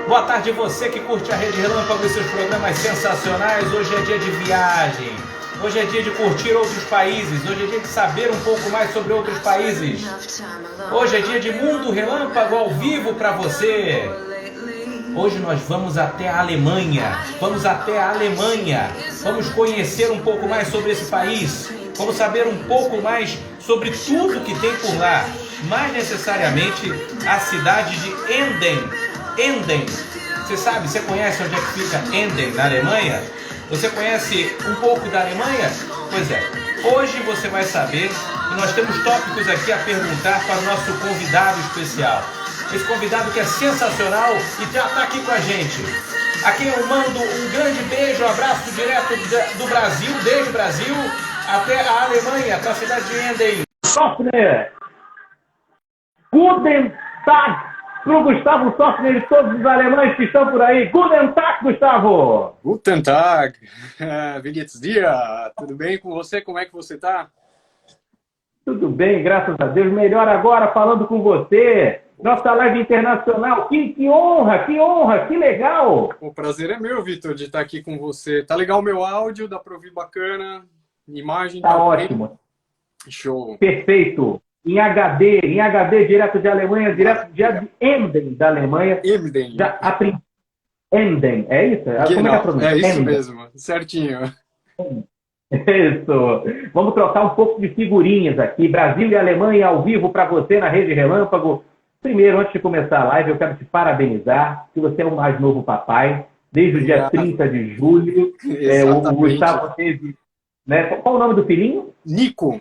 Boa tarde você que curte a Rede Relâmpago e seus programas sensacionais. Hoje é dia de viagem. Hoje é dia de curtir outros países. Hoje é dia de saber um pouco mais sobre outros países. Hoje é dia de Mundo Relâmpago ao vivo para você. Hoje nós vamos até a Alemanha. Vamos até a Alemanha. Vamos conhecer um pouco mais sobre esse país. Vamos saber um pouco mais sobre tudo que tem por lá. Mais necessariamente a cidade de Emden. Emden. Você sabe, você conhece onde é que fica Emden, na Alemanha? Você conhece um pouco da Alemanha? Pois é, hoje você vai saber e nós temos tópicos aqui a perguntar para o nosso convidado especial. Esse convidado que é sensacional e já está aqui com a gente. A quem eu mando um grande beijo, um abraço direto do Brasil, desde o Brasil até a Alemanha, para a cidade de Emden. Softner! Guten Tag! Para o Gustavo Softner e todos os alemães que estão por aí. Guten Tag, Gustavo! Guten Tag! Wie geht's dir? Tudo bem com você? Como é que você tá? Tudo bem, graças a Deus. Melhor agora falando com você. Nossa live internacional. Que honra, que legal! O prazer é meu, Vitor, de estar aqui com você. Tá legal o meu áudio? Dá para ouvir bacana? Imagem? Tá ótimo. Bem? Show! Perfeito. Em HD, direto de Alemanha, direto de Emden, da Alemanha. Emden. Emden, é isso? Como é a pronúncia? É isso Emden. mesmo, certinho. Isso. Vamos trocar um pouco de figurinhas aqui. Brasil e Alemanha ao vivo para você na Rede Relâmpago. Primeiro, antes de começar a live, eu quero te parabenizar, que você é o mais novo papai. Desde o dia 30 de julho. O Gustavo teve... Né? Qual o nome do filhinho? Nico.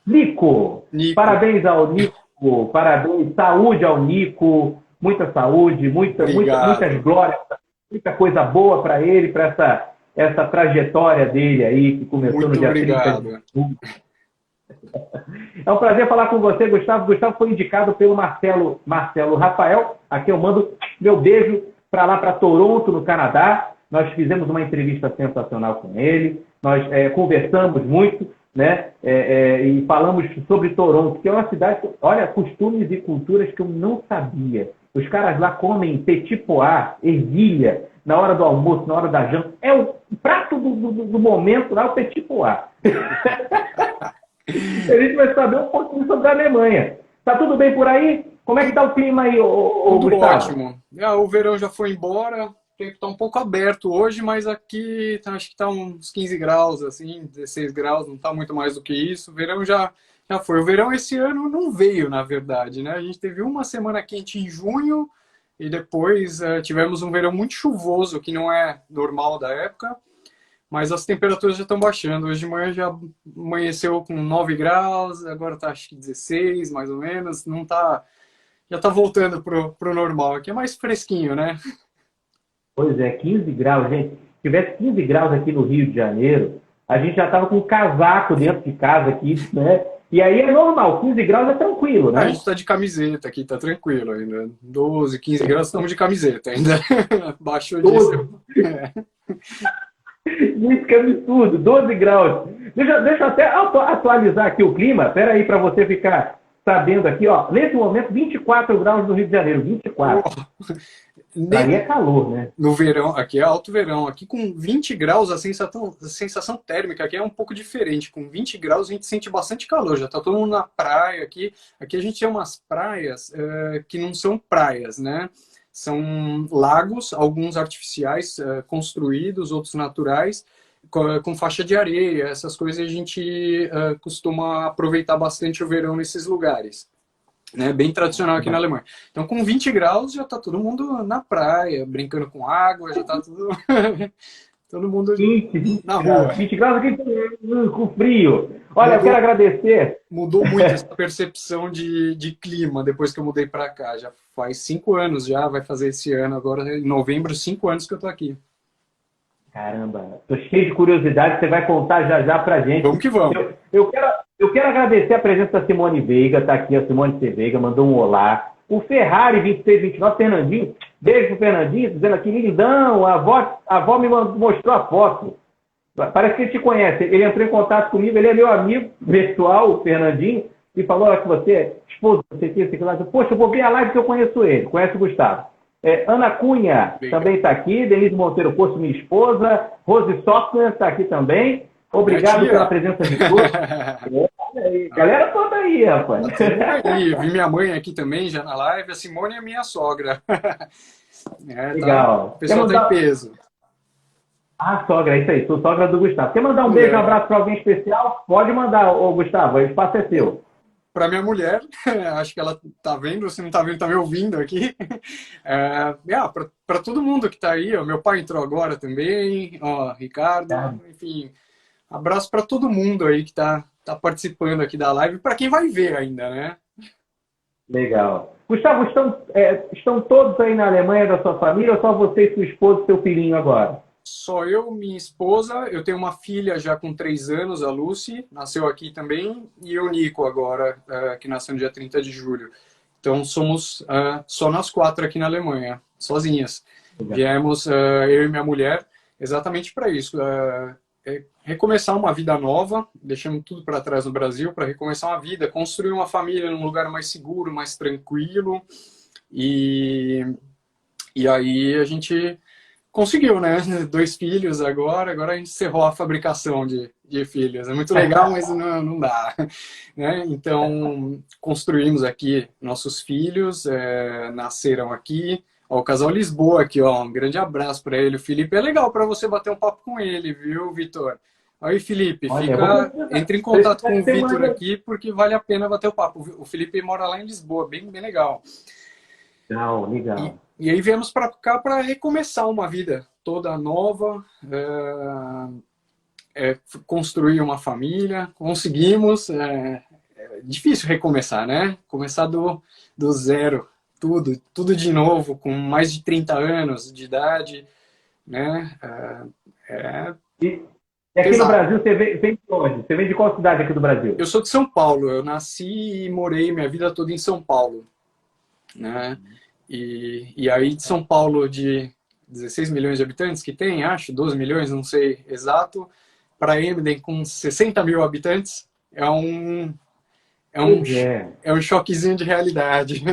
Nico. Parabéns ao Nico, parabéns, saúde ao Nico, muita saúde, muitas glórias, muita coisa boa para ele, para essa trajetória dele aí, que começou muito no dia obrigado. 30 de julho. É um prazer falar com você, Gustavo. Gustavo foi indicado pelo Marcelo Rafael. Aqui eu mando meu beijo para lá, para Toronto, no Canadá. Nós fizemos uma entrevista sensacional com ele, nós conversamos muito, né? E falamos sobre Toronto, que é uma cidade, olha, costumes e culturas que eu não sabia. Os caras lá comem petit pois, ervilha, na hora do almoço, na hora da janta. É o prato do momento lá, o petit pois. A gente vai saber um pouquinho sobre a Alemanha. Tá tudo bem por aí? Como é que tá o clima aí, Tudo Gustavo? ótimo. O verão já foi embora. O tempo está um pouco aberto hoje, mas aqui acho que está uns 15 graus, assim, 16 graus, não está muito mais do que isso. O verão já foi. O verão esse ano não veio, na verdade, né? A gente teve uma semana quente em junho e depois tivemos um verão muito chuvoso, que não é normal da época, mas as temperaturas já estão baixando. Hoje de manhã já amanheceu com 9 graus, agora está acho que 16, mais ou menos. Não tá, já está voltando pro normal. Aqui é mais fresquinho, né? Pois é, 15 graus, gente. Se tivesse 15 graus aqui no Rio de Janeiro, a gente já estava com um casaco dentro de casa aqui, né? E aí é normal, 15 graus é tranquilo, né? A gente está de camiseta aqui, tá tranquilo ainda. 12, 15 graus, estamos de camiseta ainda. Baixou disso. Isso que absurdo, 12 graus. Deixa eu até atualizar aqui o clima. Espera aí para você ficar sabendo aqui, ó. Nesse momento, 24 graus no Rio de Janeiro, 24. Aí é calor, né? No verão, aqui é alto verão. Aqui com 20 graus, a sensação térmica aqui é um pouco diferente. Com 20 graus a gente sente bastante calor. Já tá todo mundo na praia aqui. Aqui a gente tem umas praias que não são praias, né? São lagos, alguns artificiais construídos, outros naturais, com faixa de areia. Essas coisas a gente costuma aproveitar bastante o verão nesses lugares. Né, bem tradicional aqui na Alemanha. Então, com 20 graus, já está todo mundo na praia, brincando com água, já está tudo... todo mundo 20 na rua. 20 graus aqui com frio. Olha, eu quero agradecer. Mudou muito essa percepção de clima depois que eu mudei para cá. Já faz 5 anos já, vai fazer esse ano, agora em novembro, 5 anos que eu estou aqui. Caramba, tô cheio de curiosidade, você vai contar já pra gente. Vamos que vamos. Eu quero agradecer a presença da Simone Veiga, tá aqui a Simone C. Veiga, mandou um olá. O Ferrari 2629, Fernandinho, beijo pro Fernandinho, dizendo aqui, lindão, a avó me mostrou a foto. Parece que ele te conhece, ele entrou em contato comigo, ele é meu amigo pessoal, o Fernandinho, e falou que você é esposo, não sei o que lá. Poxa, eu vou ver a live que eu conheço ele, conhece o Gustavo. Ana Cunha também está aqui, Denise Monteiro Poço, minha esposa, Rose Software está aqui também. Obrigado pela presença de todos. Galera toda aí, rapaz. Aí, vi minha mãe aqui também, já na live. A Simone é minha sogra. Legal. Tá, o pessoal tá em peso. Ah, sogra, é isso aí. Sou sogra do Gustavo. Quer mandar um beijo, um abraço para alguém especial? Pode mandar, Gustavo. O espaço é seu. Para minha mulher, acho que ela tá vendo, se não tá vendo, tá me ouvindo aqui. Para todo mundo que tá aí, ó, meu pai entrou agora também, ó, Ricardo, enfim, abraço para todo mundo aí que tá participando aqui da live, para quem vai ver ainda, né? Legal. Gustavo, estão todos aí na Alemanha da sua família ou só você e sua esposa e seu filhinho agora? Só eu, minha esposa, eu tenho uma filha já com 3 anos, a Lucy, nasceu aqui também, e o Nico agora, que nasceu no dia 30 de julho. Então somos só nós 4 aqui na Alemanha, sozinhas. Legal. Viemos, eu e minha mulher, exatamente para isso, recomeçar uma vida nova, deixamos tudo para trás no Brasil, para recomeçar uma vida, construir uma família num lugar mais seguro, mais tranquilo, e aí a gente conseguiu, né? 2 filhos agora a gente encerrou a fabricação de filhos. É muito legal, mas não dá. Né? Então, construímos aqui nossos filhos, nasceram aqui. Ó, o casal Lisboa aqui, ó, um grande abraço para ele. O Felipe é legal para você bater um papo com ele, viu, Vitor? Aí, Felipe, entre em contato com o Vitor aqui, porque vale a pena bater o papo. O Felipe mora lá em Lisboa, bem legal. Legal. E aí viemos para cá para recomeçar uma vida toda nova, construir uma família, conseguimos. É difícil recomeçar, né? Começar do zero, tudo de novo, com mais de 30 anos de idade, né? E aqui no Brasil, você vem de onde? Você vem de qual cidade aqui do Brasil? Eu sou de São Paulo, eu nasci e morei minha vida toda em São Paulo, né? E aí de São Paulo, de 16 milhões de habitantes que tem, acho, 12 milhões, não sei exato, para Emden com 60 mil habitantes, é um choquezinho de realidade.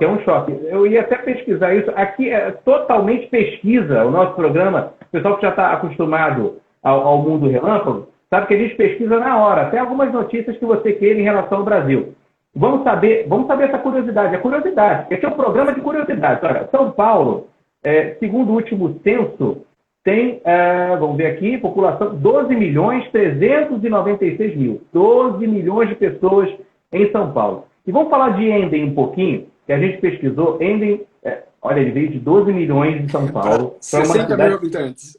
É um choque. Eu ia até pesquisar isso. Aqui é totalmente pesquisa o nosso programa. O pessoal que já está acostumado ao mundo relâmpago, sabe que a gente pesquisa na hora, até algumas notícias que você queira em relação ao Brasil. Vamos saber essa curiosidade. A curiosidade. Esse é um programa de curiosidade. Olha, São Paulo, segundo o último censo, tem, vamos ver aqui, população 12.396.000. 12 milhões de pessoas em São Paulo. E vamos falar de Emden um pouquinho, que a gente pesquisou. Emden, olha, ele veio de 12 milhões de São Paulo. 60 mil habitantes.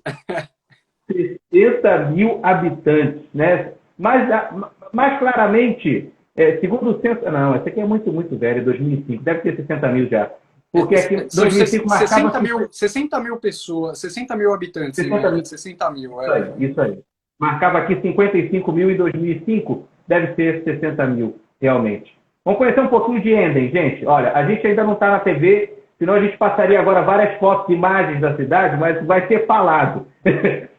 60 mil habitantes, né? Mais claramente... segundo o censo... Não, esse aqui é muito, muito velho, 2005. Deve ter 60 mil já. Porque aqui em 2005 marcava... 60 mil pessoas, 60 mil habitantes. 60 mil. Isso aí. Marcava aqui 55 mil em 2005. Deve ser 60 mil, realmente. Vamos conhecer um pouquinho de Emden, gente. Olha, a gente ainda não está na TV, senão a gente passaria agora várias fotos, imagens da cidade, mas vai ser falado.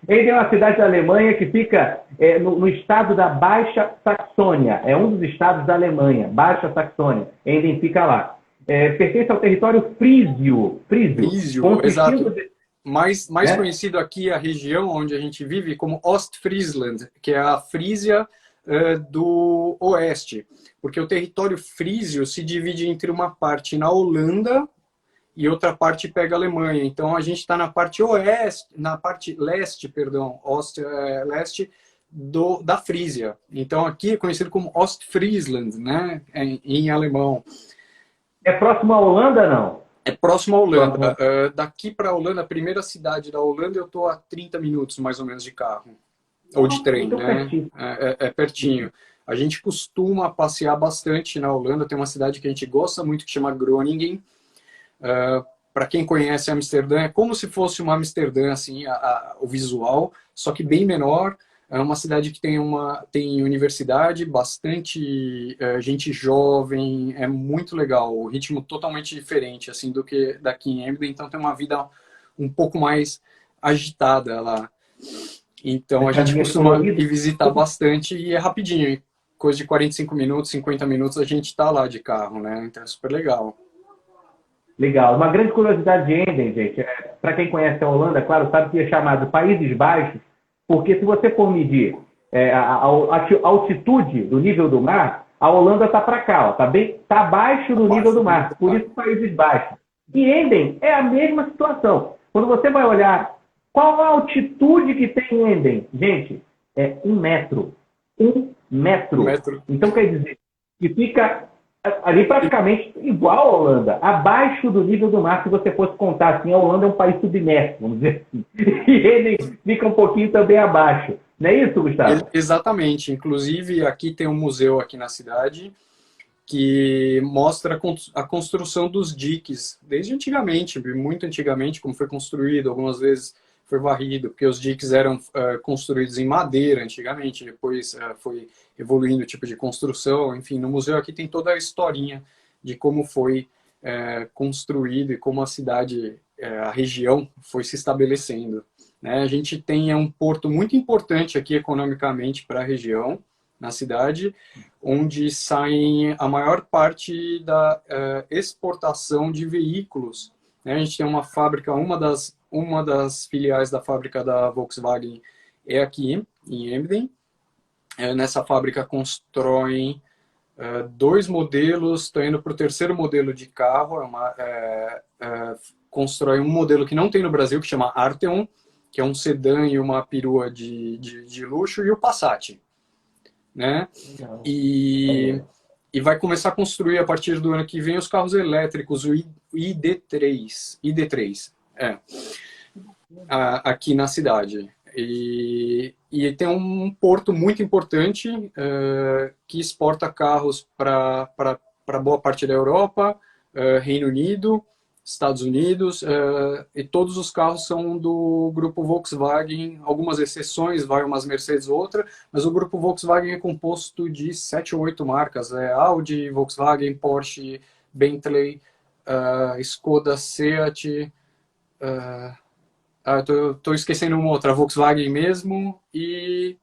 Emden é uma cidade da Alemanha que fica no estado da Baixa Saxônia. É um dos estados da Alemanha, Baixa Saxônia. Emden fica lá. Pertence ao território frísio. Frísio, exato. Mais conhecido aqui a região onde a gente vive como Ostfriesland, que é a Frísia do oeste. Porque o território frísio se divide entre uma parte na Holanda e outra parte pega a Alemanha. Então a gente está na parte leste, leste da Frísia. Então aqui é conhecido como Ostfriesland, né, em alemão. É próximo à Holanda, não? É próximo à Holanda. Daqui para a Holanda, a primeira cidade da Holanda, eu estou a 30 minutos mais ou menos de carro. Ou de trem, né? Pertinho. É pertinho. A gente costuma passear bastante na Holanda. Tem uma cidade que a gente gosta muito que chama Groningen. Para quem conhece Amsterdã, é como se fosse uma Amsterdã, assim, o visual, só que bem menor. É uma cidade que tem universidade, bastante gente jovem, é muito legal. O ritmo totalmente diferente assim, do que daqui em Emden, então tem uma vida um pouco mais agitada lá. Então a gente costuma ir visitar bastante e é rapidinho. Coisa de 45 minutos, 50 minutos a gente está lá de carro, né? Então é super legal. Legal. Uma grande curiosidade de Enden, gente, para quem conhece a Holanda, claro, sabe que é chamado Países Baixos, porque se você for medir a altitude do nível do mar, a Holanda está para cá, tá abaixo do nível do mar, por isso Países Baixos. E Enden é a mesma situação. Quando você vai olhar qual a altitude que tem em Enden, gente, é 1 metro. 1 metro. 1 metro. Então quer dizer que fica ali praticamente igual à Holanda, abaixo do nível do mar, se você fosse contar assim, a Holanda é um país submerso, vamos dizer assim. E ele fica um pouquinho também abaixo. Não é isso, Gustavo? Exatamente. Inclusive, aqui tem um museu aqui na cidade que mostra a construção dos diques, desde antigamente, muito antigamente, como foi construído, algumas vezes foi varrido, porque os diques eram construídos em madeira antigamente, depois foi evoluindo o tipo de construção, enfim, no museu aqui tem toda a historinha de como foi construído e como a cidade, a região foi se estabelecendo. Né? A gente tem um porto muito importante aqui economicamente para a região, na cidade, onde saem a maior parte da exportação de veículos. Né? A gente tem uma fábrica, uma das filiais da fábrica da Volkswagen é aqui, em Emden. Nessa fábrica constroem 2 modelos, estou indo para o 3º modelo de carro, constrói um modelo que não tem no Brasil, que chama Arteon, que é um sedã e uma perua de luxo, e o Passat. Né? E vai começar a construir a partir do ano que vem os carros elétricos, o ID3 aqui na cidade. E tem um porto muito importante que exporta carros para boa parte da Europa, Reino Unido, Estados Unidos, e todos os carros são do grupo Volkswagen, algumas exceções, vai umas Mercedes outra, mas o grupo Volkswagen é composto de 7 ou 8 marcas, Audi, Volkswagen, Porsche, Bentley, Skoda, Seat, tô esquecendo uma outra, Volkswagen mesmo, e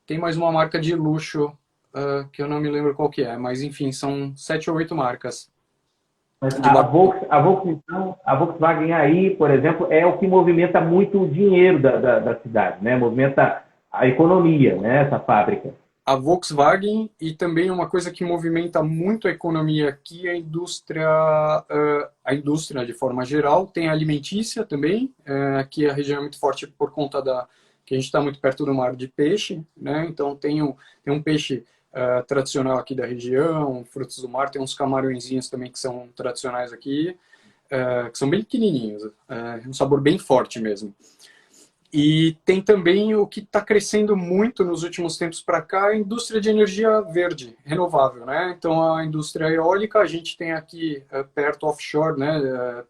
tem mais uma marca de luxo, que eu não me lembro qual que é, mas enfim, são 7 ou 8 marcas. Mas a Volkswagen aí, por exemplo, é o que movimenta muito o dinheiro da cidade, né? Movimenta a economia, né? Essa fábrica. A Volkswagen, e também uma coisa que movimenta muito a economia aqui é a indústria de forma geral, tem a alimentícia também, aqui a região é muito forte por conta que a gente está muito perto do mar de peixe, né? Então tem um peixe tradicional aqui da região, frutos do mar, tem uns camarõezinhos também que são tradicionais aqui, que são bem pequenininhos, um sabor bem forte mesmo. E tem também o que está crescendo muito nos últimos tempos para cá, a indústria de energia verde, renovável, né? Então a indústria eólica, a gente tem aqui perto offshore, né?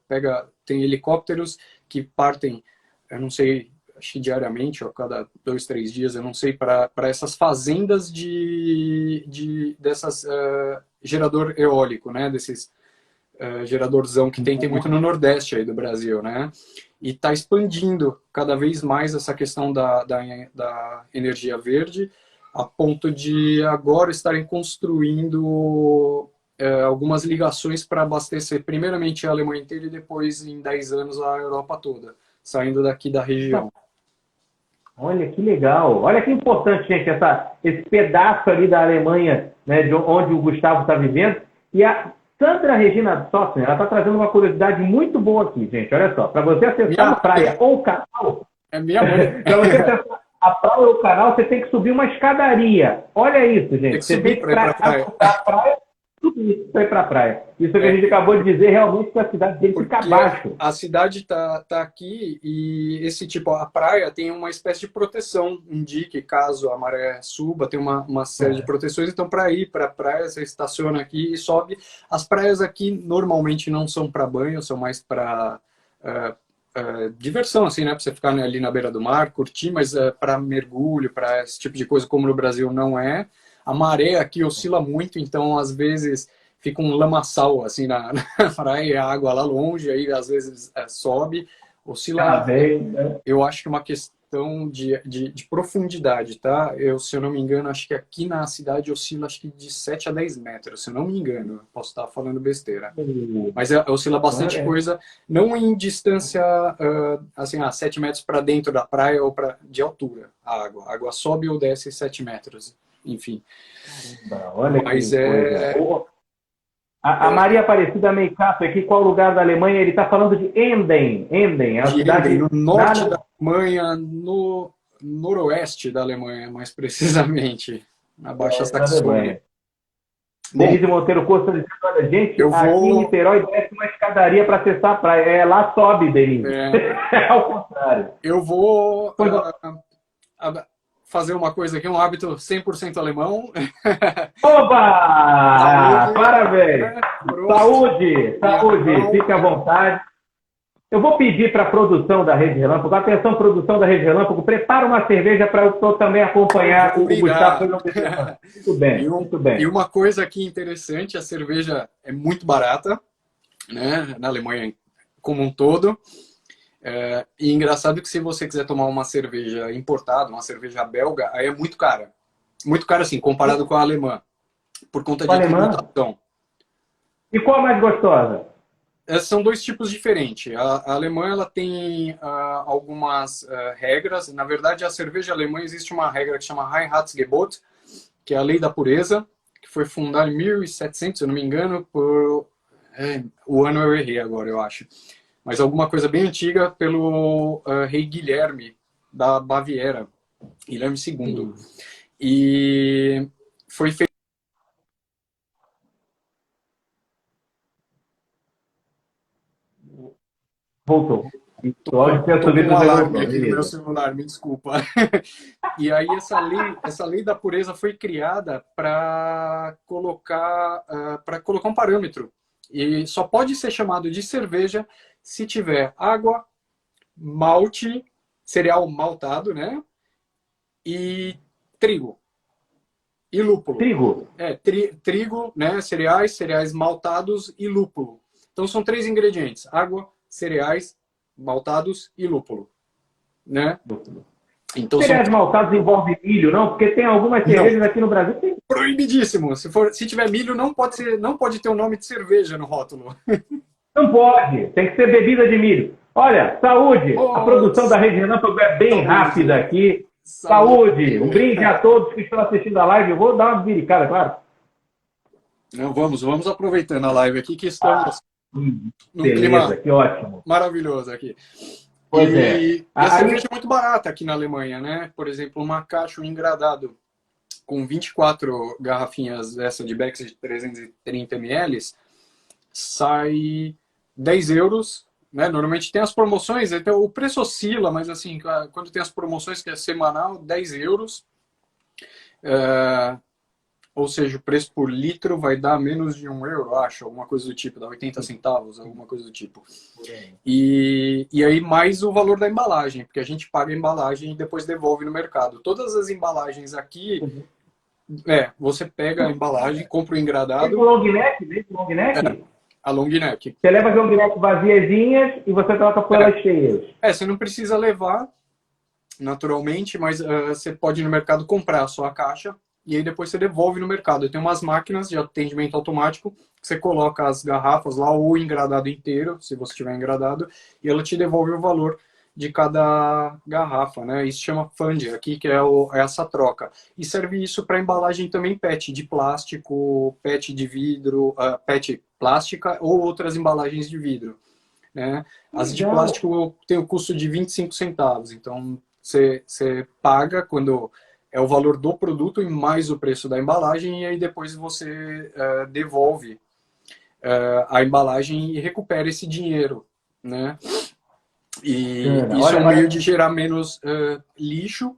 Tem helicópteros que partem, eu não sei, acho que diariamente, ou a cada 2, 3 dias, eu não sei, para essas fazendas dessas gerador eólico, né? Desses geradorzão que tem muito no Nordeste aí do Brasil, né? E está expandindo cada vez mais essa questão da energia verde, a ponto de agora estarem construindo algumas ligações para abastecer primeiramente a Alemanha inteira e depois, em 10 anos, a Europa toda, saindo daqui da região. Olha que legal, olha que importante, gente, esse pedaço ali da Alemanha, né, de onde o Gustavo está vivendo. E a Sandra Regina Sossner, ela está trazendo uma curiosidade muito boa aqui, gente. Olha só, para você acessar a praia ou o canal, para você acessar a praia ou o canal, você tem que subir uma escadaria. Olha isso, gente. Você tem que ir para a praia, subir para ir para a praia. Isso que a gente acabou de dizer, realmente, que a cidade dele fica abaixo. A cidade está aqui e a praia tem uma espécie de proteção, um dique, caso a maré suba, tem uma série de proteções. Então, para ir para a praia, você estaciona aqui e sobe. As praias aqui normalmente não são para banho, são mais para diversão, assim, né? Para você ficar ali na beira do mar, curtir, mas para mergulho, para esse tipo de coisa, como no Brasil não é. A maré aqui oscila muito, então às vezes fica um lamaçal assim na praia, a água lá longe, aí às vezes sobe, oscila. Eu acho que uma questão, questão de profundidade, tá? Se eu não me engano, acho que aqui na cidade oscila acho que de 7 a 10 metros, se eu não me engano. Posso estar falando besteira. Mas oscila bastante coisa, não em distância, assim, 7 metros para dentro da praia ou de altura, a água. A água sobe ou desce 7 metros, enfim. Olha mas que coisa. A Maria Aparecida Meikato aqui, qual lugar da Alemanha? Ele está falando de Emden. Emden, é a cidade... no norte da Alemanha, no noroeste da Alemanha, mais precisamente. Na Baixa Saxônia. Denise Monteiro Costa dizendo, olha, gente, aqui em Niterói desce uma escadaria para acessar a praia. Lá sobe, Denise. É ao contrário. Eu vou fazer uma coisa aqui, um hábito 100% alemão. Oba! Parabéns! Saúde! Saúde! Fique à vontade. Eu vou pedir para a produção da Rede Relâmpago, atenção, produção da Rede Relâmpago, prepara uma cerveja para eu também acompanhar o Gustavo. Muito bem, muito bem. E uma coisa aqui interessante, a cerveja é muito barata, né, na Alemanha como um todo. E engraçado que se você quiser tomar uma cerveja importada, uma cerveja belga, aí é muito cara. Muito cara, assim, comparado com a alemã. Por conta de tributação. E qual a mais gostosa? São dois tipos diferentes. A alemã ela tem algumas regras. Na verdade, a cerveja alemã existe uma regra que chama Reinheitsgebot, que é a lei da pureza, que foi fundada em 1700, se eu não me engano, o ano eu errei agora, eu acho. Mas alguma coisa bem antiga pelo rei Guilherme, da Baviera, Guilherme II. E foi feito... Voltou. Tô com um alarme aqui no meu celular, me desculpa. E aí essa lei da pureza foi criada para colocar um parâmetro. E só pode ser chamado de cerveja se tiver água, malte, cereal maltado, né? E trigo. E lúpulo. Trigo? Trigo, né? Cereais maltados e lúpulo. Então são 3 ingredientes: água, cereais maltados e lúpulo, né? Então, cereais maltados envolve milho, não? Porque tem algumas cervejas aqui no Brasil que tem... Proibidíssimo. Se tiver milho, não pode ter o nome de cerveja no rótulo. Não pode. Tem que ser bebida de milho. Olha, saúde. A produção da Rede Relâmpago é bem rápida aqui. Saúde. Um brinde a todos que estão assistindo a live. Eu vou dar uma biricada, claro. Não, vamos aproveitando a live aqui que estamos num clima que ótimo. Maravilhoso aqui. E a cerveja é muito barata aqui na Alemanha, né? Por exemplo, uma caixa, um engradado com 24 garrafinhas dessa de Beck's de 330 ml sai 10 euros, né? Normalmente tem as promoções, então o preço oscila, mas assim, quando tem as promoções que é semanal, 10 euros. Ou seja, o preço por litro vai dar menos de €1, acho, alguma coisa do tipo, dá 80 centavos, alguma coisa do tipo. E aí mais o valor da embalagem, porque a gente paga a embalagem e depois devolve no mercado. Todas as embalagens aqui, você pega a embalagem, compra o engradado... Vem com long neck? A long neck. Você leva as long neck vaziazinhas e você troca por elas cheias. Você não precisa levar, naturalmente, mas você pode ir no mercado comprar a sua caixa, e aí depois você devolve no mercado. Tem umas máquinas de atendimento automático que você coloca as garrafas lá, ou o engradado inteiro, se você tiver engradado, e ela te devolve o valor de cada garrafa, né? Isso chama Pfand aqui, que é essa troca. E serve isso para embalagem também PET, de plástico, PET de vidro, PET plástica ou outras embalagens de vidro, né? As de plástico tem o custo de 25 centavos, então você paga quando... é o valor do produto e mais o preço da embalagem, e aí depois você devolve a embalagem e recupera esse dinheiro, né? E isso é um meio de gerar menos lixo.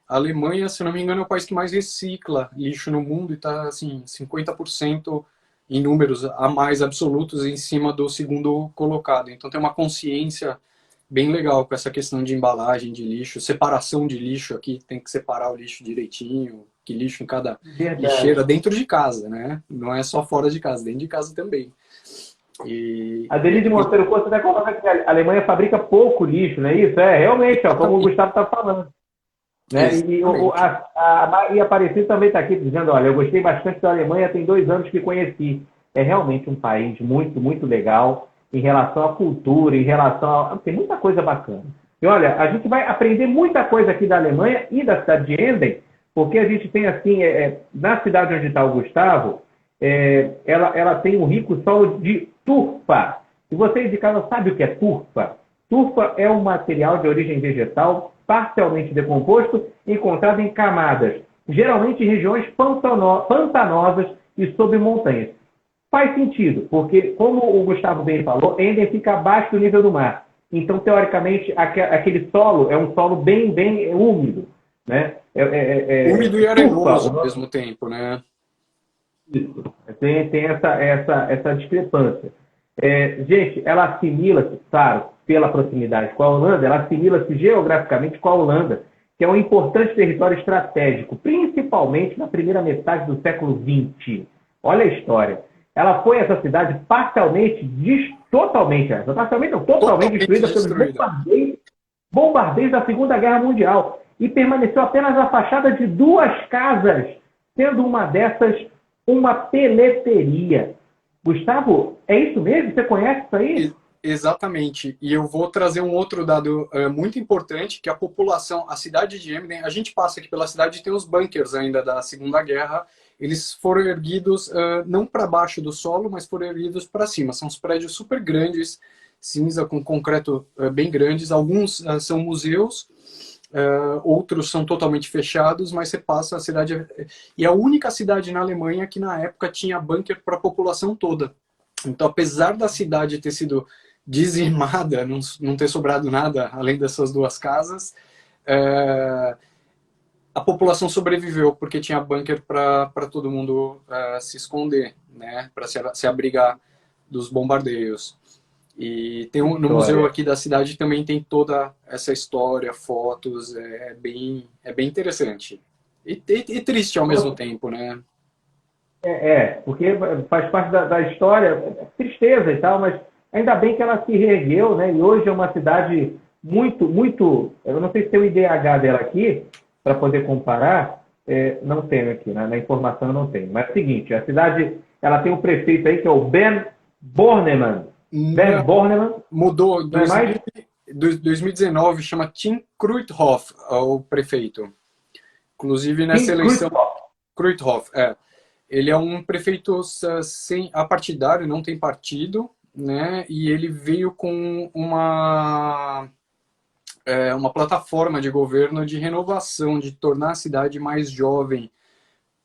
A Alemanha, se não me engano, é o país que mais recicla lixo no mundo e está assim, 50% em números a mais absolutos em cima do segundo colocado. Então tem uma consciência bem legal com essa questão de embalagem de lixo, separação de lixo aqui, tem que separar o lixo direitinho, que lixo em cada lixeira dentro de casa, né? Não é só fora de casa, dentro de casa também. E, A Denise Monteiro Costa até coloca que a Alemanha fabrica pouco lixo, não é isso? É, realmente, ó, como o Gustavo está falando. Né? E a Aparecida também está aqui dizendo, olha, eu gostei bastante da Alemanha, tem 2 anos que conheci. É realmente um país muito, muito legal em relação à cultura, em relação a... Tem muita coisa bacana. E olha, a gente vai aprender muita coisa aqui da Alemanha e da cidade de Emden, porque a gente tem assim, na cidade onde está o Gustavo, ela tem um rico solo de turfa. Se você de casa sabe o que é turfa, turfa é um material de origem vegetal parcialmente decomposto, encontrado em camadas, geralmente em regiões pantanosas e sob montanhas. Faz sentido, porque, como o Gustavo bem falou, Emden fica abaixo do nível do mar. Então, teoricamente, aquele solo é um solo bem, bem úmido. Né? Úmido e arenoso turfa, ao mesmo tempo, né? Isso. Tem essa discrepância. Gente, ela assimila-se, claro, pela proximidade com a Holanda, ela assimila-se geograficamente com a Holanda, que é um importante território estratégico, principalmente na primeira metade do século XX. Olha a história. Ela foi, essa cidade, totalmente destruída pelos bombardeios da Segunda Guerra Mundial e permaneceu apenas a fachada de 2 casas, sendo uma dessas uma peleteria. Gustavo, é isso mesmo? Você conhece isso aí? Exatamente. E eu vou trazer um outro dado muito importante, que a população, a cidade de Emden, a gente passa aqui pela cidade e tem os bunkers ainda da Segunda Guerra. Eles foram erguidos não para baixo do solo, mas foram erguidos para cima. São uns prédios super grandes, cinza, com concreto bem grandes. Alguns são museus, outros são totalmente fechados, mas você passa a cidade... E é a única cidade na Alemanha que na época tinha bunker para a população toda. Então, apesar da cidade ter sido dizimada, não ter sobrado nada além dessas 2 casas, a população sobreviveu porque tinha bunker para todo mundo se esconder, né? Para se abrigar dos bombardeios. E tem no museu aqui da cidade também tem toda essa história, fotos, é bem interessante. E triste ao mesmo tempo, né? Porque faz parte da história, tristeza e tal, mas ainda bem que ela se reergueu, né? E hoje é uma cidade muito, muito... Eu não sei se tem o IDH dela aqui, para poder comparar, não tenho aqui, né? Na informação eu não tenho. Mas é o seguinte, a cidade, ela tem um prefeito aí que é o Ben Bornemann. Ben Bornemann. Mudou. 2019 chama Tim Kruithof, o prefeito. Inclusive nessa eleição... Kruithof, Ele é um prefeito sem apartidário, não tem partido, né? E ele veio com uma plataforma de governo de renovação, de tornar a cidade mais jovem,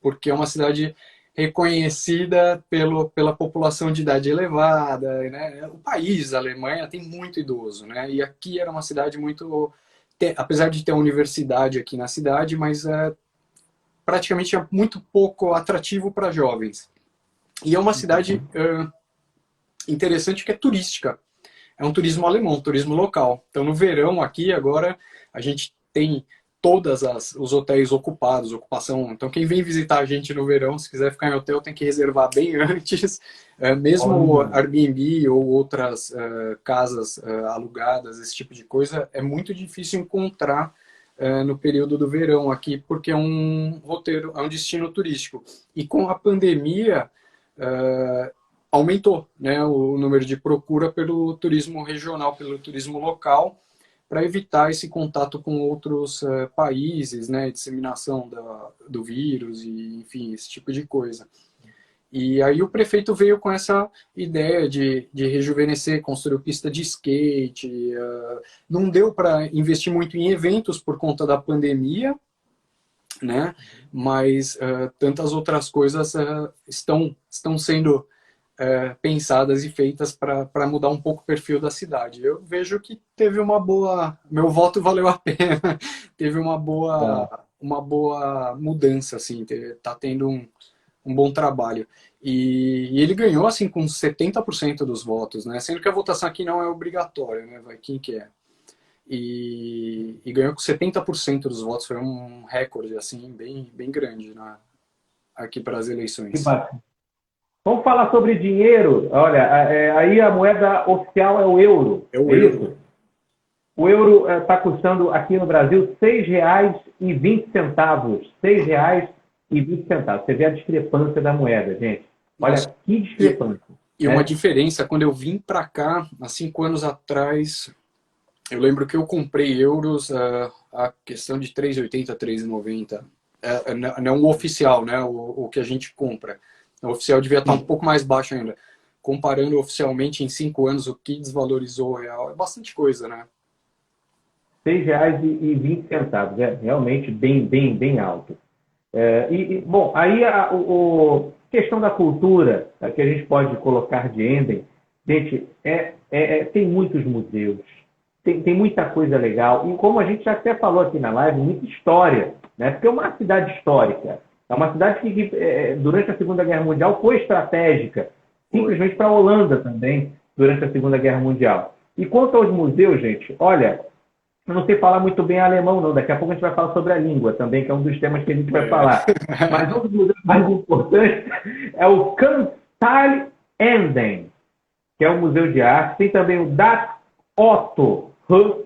porque é uma cidade reconhecida pela população de idade elevada, né? O país, a Alemanha, tem muito idoso, né? E aqui era uma cidade muito... Apesar de ter uma universidade aqui na cidade, mas praticamente é muito pouco atrativo para jovens. E é uma cidade interessante que é turística. É um turismo alemão, um turismo local. Então, no verão aqui, agora, a gente tem todos os hotéis ocupados, ocupação. Então, quem vem visitar a gente no verão, se quiser ficar em hotel, tem que reservar bem antes. Mesmo Airbnb ou outras casas alugadas, esse tipo de coisa, é muito difícil encontrar no período do verão aqui, porque é um roteiro, é um destino turístico. E com a pandemia, aumentou, né, o número de procura pelo turismo regional, pelo turismo local, para evitar esse contato com outros países, né, disseminação do vírus e, enfim, esse tipo de coisa. E aí o prefeito veio com essa ideia de rejuvenescer, construiu pista de skate, não deu para investir muito em eventos por conta da pandemia, né, mas tantas outras coisas estão sendo pensadas e feitas para mudar um pouco o perfil da cidade. Eu vejo que teve uma boa... Meu voto valeu a pena. Teve uma boa mudança, assim. Tá tendo um bom trabalho. E ele ganhou, assim, com 70% dos votos, né? Sendo que a votação aqui não é obrigatória, né? Vai quem quer. E ganhou com 70% dos votos. Foi um recorde, assim, bem grande aqui para as eleições. Que bacana. Vamos falar sobre dinheiro. Olha, aí a moeda oficial é o euro. É o euro. Isso? O euro está custando aqui no Brasil R$ 6,20. R$ 6,20. Você vê a discrepância da moeda, gente. Olha, Nossa, que discrepância. E uma diferença, quando eu vim para cá, há 5 anos atrás, eu lembro que eu comprei euros a questão de 3,80, 3,90. Não o oficial, né? O que a gente compra. O oficial devia estar um pouco mais baixo ainda. Comparando oficialmente em 5 anos, o que desvalorizou o real é bastante coisa, né? R$ 6,20. É realmente bem alto. Bom, aí a questão da cultura, que a gente pode colocar de Emden, gente, tem muitos museus, tem muita coisa legal, e como a gente já até falou aqui na live, muita história, né? Porque é uma cidade histórica, é uma cidade que durante a Segunda Guerra Mundial foi estratégica, simplesmente para a Holanda também, durante a Segunda Guerra Mundial. E quanto aos museus, gente, olha, eu não sei falar muito bem alemão, não. Daqui a pouco a gente vai falar sobre a língua também, que é um dos temas que a gente vai falar. Mas um dos museus mais importantes é o Kunsthalle Emden, que é um museu de arte. Tem também o Das Otto Huss.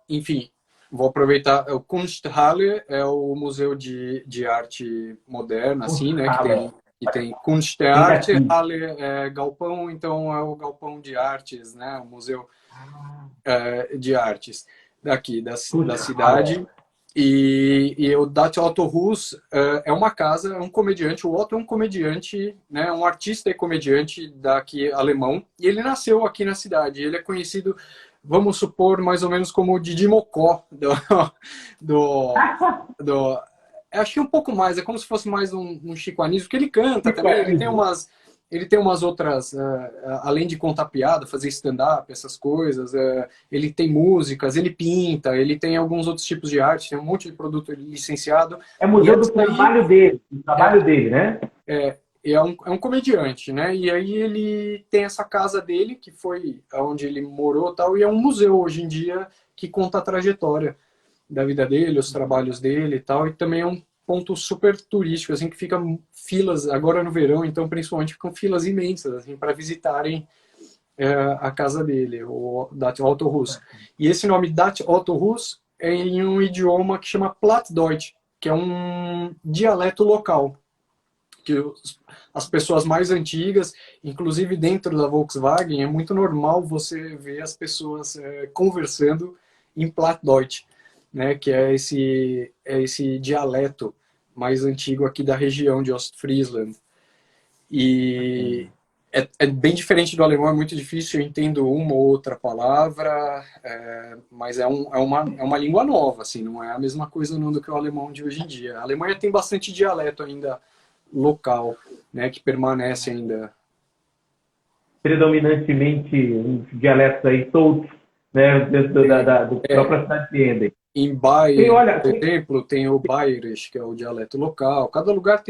Enfim, vou aproveitar. O Kunsthalle é o museu de arte moderna, assim, né? Que tem Kunsttheater, Halle é galpão, então é o galpão de artes, né? O museu de artes daqui da cidade. E o Das Otto Huss é uma casa, é um comediante. O Otto é um comediante, né? Um artista e comediante daqui alemão. E ele nasceu aqui na cidade. Ele é conhecido, vamos supor, mais ou menos como o Didi Mocó acho que um pouco mais, é como se fosse mais um Chico Anísio, porque ele canta também, ele tem umas outras, além de contar piada, fazer stand-up, essas coisas, ele tem músicas, ele pinta, ele tem alguns outros tipos de arte, tem um monte de produto licenciado. É museu do trabalho dele, né? É um comediante, né? E aí ele tem essa casa dele, que foi onde ele morou e tal, e é um museu hoje em dia que conta a trajetória da vida dele, os trabalhos dele e tal, e também é um ponto super turístico, assim, que fica filas, agora no verão, então, principalmente, ficam filas imensas, assim, para visitarem a casa dele, o Das Otto Huss. E esse nome Das Otto Huss é em um idioma que chama Plattdeutsch, que é um dialeto local, que as pessoas mais antigas, inclusive dentro da Volkswagen, é muito normal você ver as pessoas conversando em Plattdeutsch, né, que é esse dialeto mais antigo aqui da região de Ostfriesland. E é bem diferente do alemão, é muito difícil, eu entendo uma ou outra palavra, mas é uma língua nova, assim, não é a mesma coisa não do que o alemão de hoje em dia. A Alemanha tem bastante dialeto ainda local, né, que permanece ainda. Predominantemente uns dialetos aí soltos, né, dentro da própria cidade de Emden. Em Bayern, por exemplo, tem o Bayerisch, que é o dialeto local. Cada lugar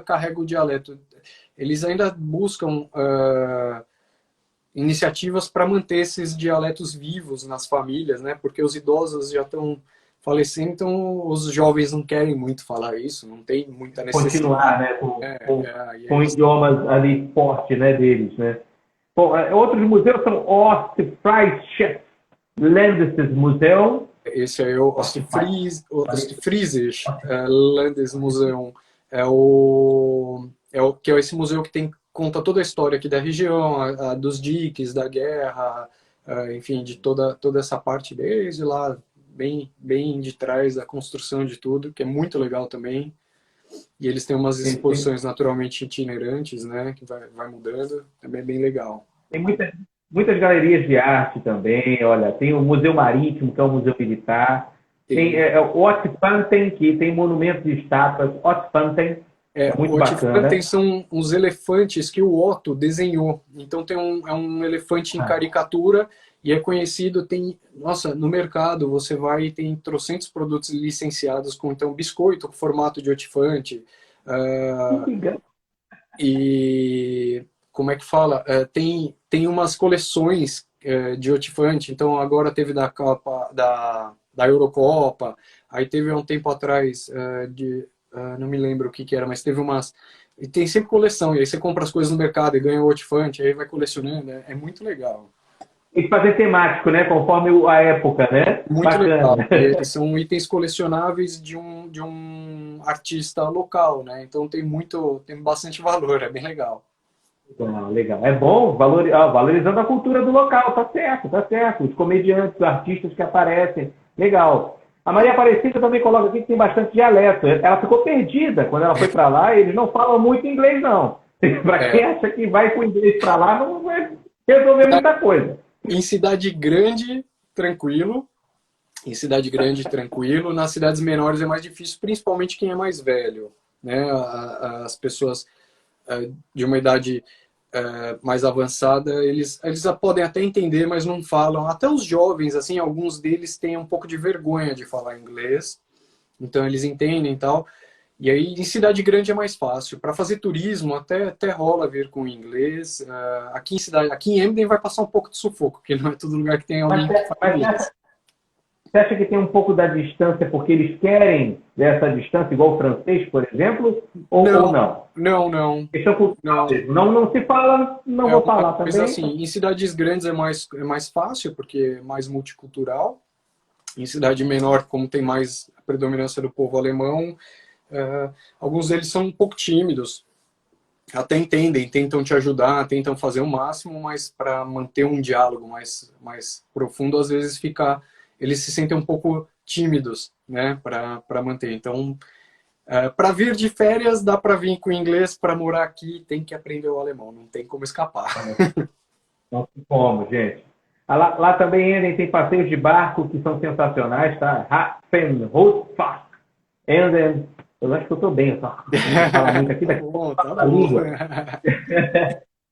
carrega o dialeto. Eles ainda buscam iniciativas para manter esses dialetos vivos nas famílias, né? Porque os idosos já estão falecendo, então os jovens não querem muito falar isso, não tem muita necessidade. Continuar, né, com idiomas ali fortes, né, deles, né? Bom, outros museus são Ostfriesisches Landesmuseum. Esse é o Ostfriesisch Landesmuseum. Que é esse museu que conta toda a história aqui da região, dos diques, da guerra, enfim, de toda essa parte desde lá, bem de trás da construção de tudo, que é muito legal também. E eles têm umas exposições naturalmente itinerantes, né, que vai mudando, também é bem legal. Tem muitas galerias de arte também, olha, tem o Museu Marítimo, que é o Museu Militar, tem o Otfanten, que tem monumentos de estátuas, Otfanten, muito bacana. Otfanten são uns elefantes que o Otto desenhou, então é um elefante em caricatura, e é conhecido, no mercado você vai e tem trocentos produtos licenciados com, então, biscoito com formato de Otfante, e como é que fala? Tem umas coleções de Otfante, então agora teve da Copa, da Eurocopa, aí teve há um tempo atrás não me lembro o que era, mas teve umas... E tem sempre coleção, e aí você compra as coisas no mercado e ganha o Outfante, aí vai colecionando, é muito legal. Tem que fazer temático, né? Conforme a época, né? Muito legal. Bacana. E são itens colecionáveis de um artista local, né? Então tem bastante valor, é bem legal. Legal, legal. É bom valorizando a cultura do local, tá certo, tá certo. Os comediantes, os artistas que aparecem. Legal. A Maria Aparecida também coloca aqui que tem bastante dialeto. Ela ficou perdida quando ela foi para lá, e eles não falam muito inglês, não. Para quem acha que vai com inglês para lá, não vai resolver muita coisa. Em cidade grande, tranquilo. Em cidade grande, tranquilo. Nas cidades menores é mais difícil, principalmente quem é mais velho, né? As pessoas de uma idade mais avançada, eles podem até entender, mas não falam. Até os jovens, assim, alguns deles têm um pouco de vergonha de falar inglês, então eles entendem e tal. E aí, em cidade grande é mais fácil. Para fazer turismo, até rola vir com inglês. Aqui em Emden vai passar um pouco de sufoco, porque não é todo lugar que tem alguém que fala inglês. Você acha que tem um pouco da distância porque eles querem dessa distância, igual o francês, por exemplo? Ou não? Não. Questão cultural. Não se fala, não vou falar também. Mas assim, em cidades grandes é mais fácil, porque é mais multicultural. Em cidade menor, como tem mais a predominância do povo alemão, alguns deles são um pouco tímidos. Até entendem, tentam te ajudar, tentam fazer o máximo, mas para manter um diálogo mais profundo, às vezes eles se sentem um pouco tímidos, né, para manter. Então, para vir de férias, dá para vir com inglês. Para morar aqui, tem que aprender o alemão, não tem como escapar. Não tem como, gente. Lá também tem passeios de barco que são sensacionais, tá? Hafenrotfahrt. Eu acho que eu estou bem, só. Não fala muito aqui, daqui tá bom.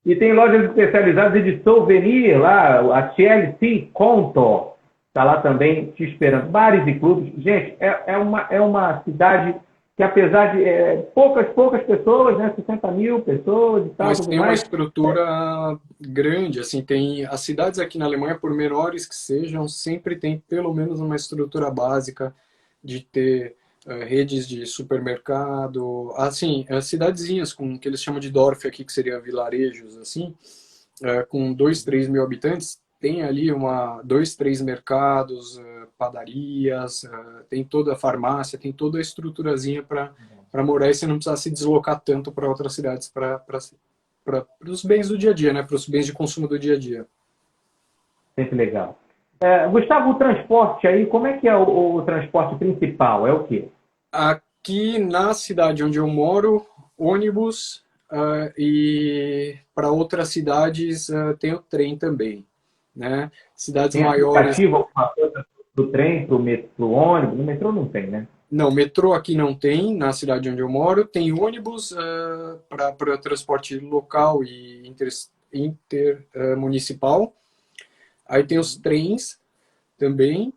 E tem lojas especializadas de souvenir lá, a Chelsea Conto. Está lá também te esperando. Bares e clubes. Gente, é uma cidade que, apesar de poucas pessoas, né, 60 mil pessoas e tal. Mas tem uma estrutura grande. Assim, tem as cidades aqui na Alemanha, por menores que sejam, sempre tem pelo menos uma estrutura básica de ter redes de supermercado. Assim, cidadezinhas com que eles chamam de Dorf aqui, que seria vilarejos, assim, com 2, 3 mil habitantes. Tem ali 2, 3 mercados, padarias, tem toda a farmácia, tem toda a estruturazinha para morar, e você não precisa se deslocar tanto para outras cidades para os bens do dia a dia, né? Para os bens de consumo do dia a dia. Sempre legal. Gustavo, o transporte aí, como é que é o transporte principal? É o quê? Aqui na cidade onde eu moro, ônibus, e para outras cidades tem o trem também. Né? Cidades tem maiores. Alguma coisa do trem pro ônibus? No metrô não tem, né? Não, metrô aqui não tem, na cidade onde eu moro. Tem ônibus para transporte local e intermunicipal. Aí tem os trens também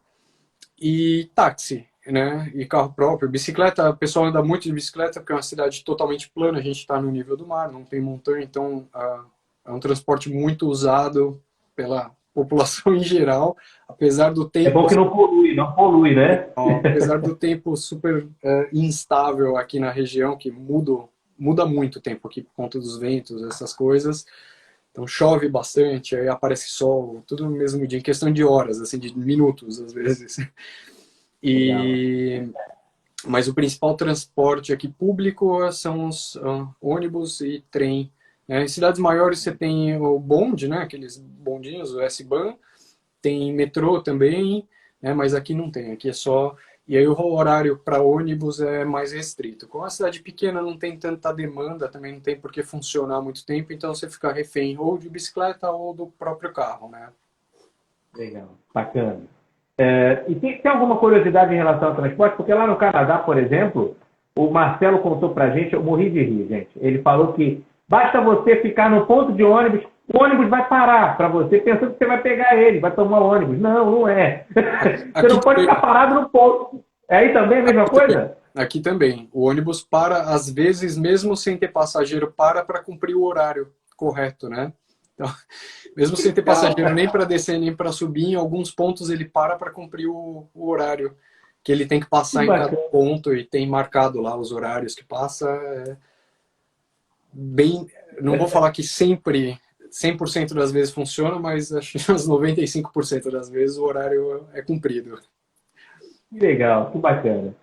e táxi, né? E carro próprio. Bicicleta, o pessoal anda muito de bicicleta porque é uma cidade totalmente plana, a gente está no nível do mar, não tem montanha, então é um transporte muito usado pela população em geral, apesar do tempo... É bom que não polui, né? Apesar do tempo super instável aqui na região, que muda muito o tempo aqui por conta dos ventos, essas coisas. Então chove bastante, aí aparece sol, tudo no mesmo dia, em questão de horas, assim, de minutos às vezes. Mas o principal transporte aqui público são os ônibus e trem. Em cidades maiores você tem o bonde, né? Aqueles bondinhos, o S-Bahn, tem metrô também, né? Mas aqui não tem, aqui é só... E aí o horário para ônibus é mais restrito. Com a cidade pequena não tem tanta demanda, também não tem por que funcionar muito tempo, então você fica refém ou de bicicleta ou do próprio carro, né? Legal, bacana. E tem alguma curiosidade em relação ao transporte? Porque lá no Canadá, por exemplo, o Marcelo contou pra gente, eu morri de rir, gente. Ele falou que basta você ficar no ponto de ônibus, o ônibus vai parar para você, pensando que você vai pegar ele, vai tomar o ônibus. Não é. Você não pode ficar parado no ponto. Aí também a mesma coisa? Aqui também. O ônibus para, às vezes, mesmo sem ter passageiro, para cumprir o horário correto, né? Então, mesmo sem ter passageiro nem para descer, nem para subir, em alguns pontos ele para cumprir o horário que ele tem que passar Que em cada bacana. ponto e tem marcado lá os horários que passa. Bem, não vou falar que sempre 100% das vezes funciona, mas acho que uns 95% das vezes o horário é cumprido. Que legal, que bacana.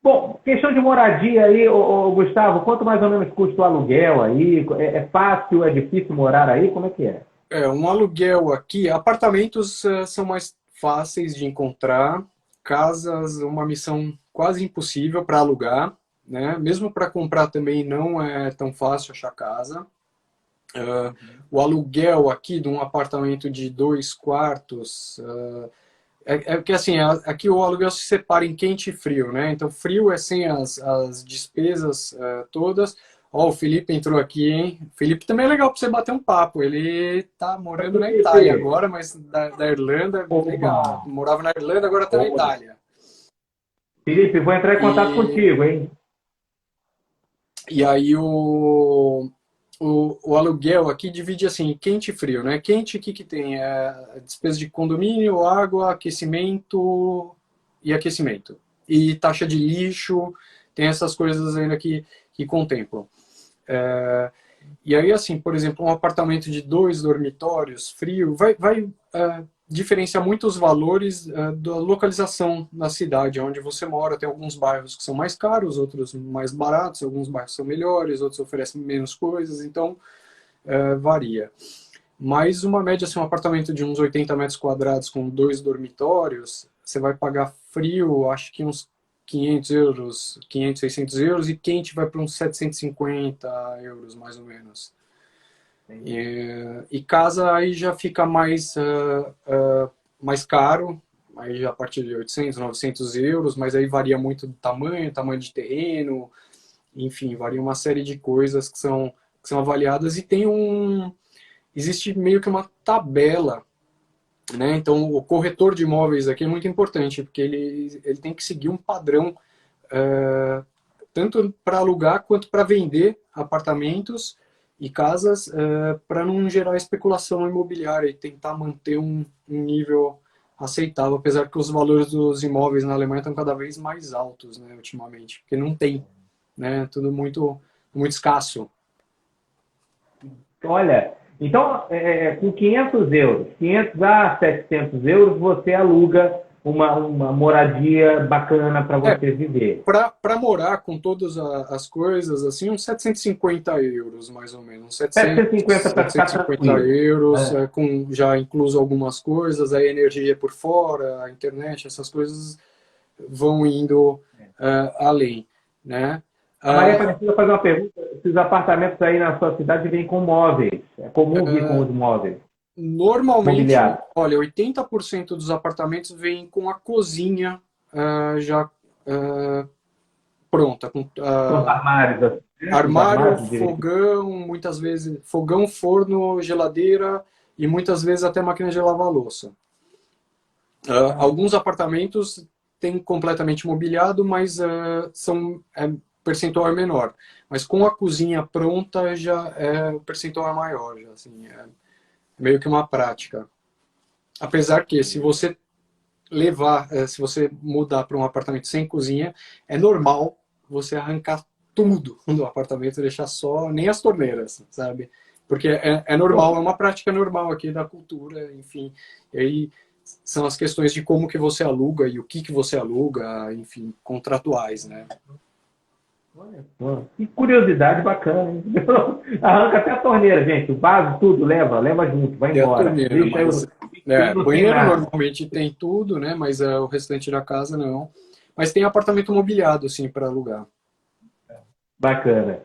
Bom, questão de moradia aí, Gustavo, quanto mais ou menos custa o aluguel aí? É fácil, é difícil morar aí? Como é que é? Um aluguel aqui, apartamentos são mais fáceis de encontrar, casas, uma missão quase impossível para alugar, né? Mesmo para comprar também não é tão fácil achar casa. O aluguel aqui de um apartamento de 2 quartos, é que assim, aqui o aluguel se separa em quente e frio, né? Então frio é sem as despesas todas. Ó, o Felipe entrou aqui, hein? O Felipe também é legal para você bater um papo. Ele tá morando na Itália Felipe, agora, mas da Irlanda, legal. opa, Morava na Irlanda, agora tá na opa. Itália. Felipe, vou entrar em contato E, contigo, hein? e aí o aluguel aqui divide assim, quente e frio, né? Quente, o que que tem? Despesa de condomínio, água, aquecimento e aquecimento. E taxa de lixo, tem essas coisas ainda que contemplam. E aí, assim, por exemplo, um apartamento de 2 dormitórios, frio, vai diferenciar muito os valores da localização na cidade onde você mora. Tem alguns bairros que são mais caros, outros mais baratos, alguns bairros são melhores, outros oferecem menos coisas, então varia. Mas uma média, assim, um apartamento de uns 80 metros quadrados com 2 dormitórios, você vai pagar frio, acho que uns 500 euros, 500, 600 euros, e quente vai para uns 750 euros, mais ou menos. E casa aí já fica mais caro, aí já a partir de 800, 900 euros, mas aí varia muito do tamanho de terreno, enfim, varia uma série de coisas que são avaliadas e existe meio que uma tabela, né? Então o corretor de imóveis aqui é muito importante, porque ele tem que seguir um padrão, tanto para alugar quanto para vender apartamentos e casas, para não gerar especulação imobiliária e tentar manter um nível aceitável, apesar que os valores dos imóveis na Alemanha estão cada vez mais altos, né, ultimamente, porque não tem, né, tudo muito, muito escasso. Olha, então, com 500 euros, 500 a 700 euros, você aluga uma moradia bacana para você viver. Para morar com todas as coisas, assim, uns 750 euros, mais ou menos. 700, 750 para ficar 750 tranquilo, euros, né? com já incluso algumas coisas, a energia por fora, a internet, essas coisas vão indo além, né? A Maria Aparecida faz uma pergunta: se os apartamentos aí na sua cidade vêm com móveis? É comum vir com os móveis Normalmente, mobiliários? olha, 80% dos apartamentos vêm com a cozinha já pronta, com São os armários, assim, os armário, armários direitos. fogão, muitas vezes fogão, forno, geladeira e muitas vezes até máquina de lavar louça. Alguns apartamentos têm completamente mobiliado, mas percentual é menor. Mas com a cozinha pronta já o percentual é maior, já, assim, é meio que uma prática. Apesar que se você se você mudar para um apartamento sem cozinha, é normal você arrancar tudo do apartamento e deixar só, nem as torneiras, sabe? Porque é normal, é uma prática normal aqui da cultura, enfim. E aí são as questões de como que você aluga e o que você aluga, enfim, contratuais, né? Olha só, que curiosidade bacana, hein? Arranca até a torneira, gente. O vaso, tudo, leva junto, vai E a embora. torneira, Deixa mas eu não tem banheiro nada. normalmente tem tudo, né? Mas o restante da casa não. Mas tem apartamento mobiliado, assim, para alugar. Bacana.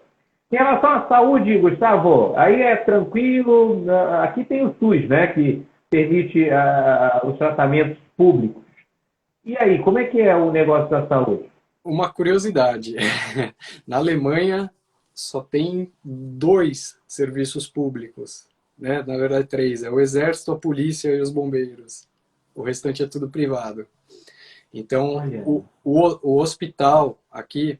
Em relação à saúde, Gustavo, aí é tranquilo. Aqui tem o SUS, né, que permite os tratamentos públicos. E aí, como é que é o negócio da saúde? Uma curiosidade, na Alemanha só tem 2 serviços públicos, né? Na verdade 3, é o exército, a polícia e os bombeiros. O restante é tudo privado. Então, Olha, o hospital aqui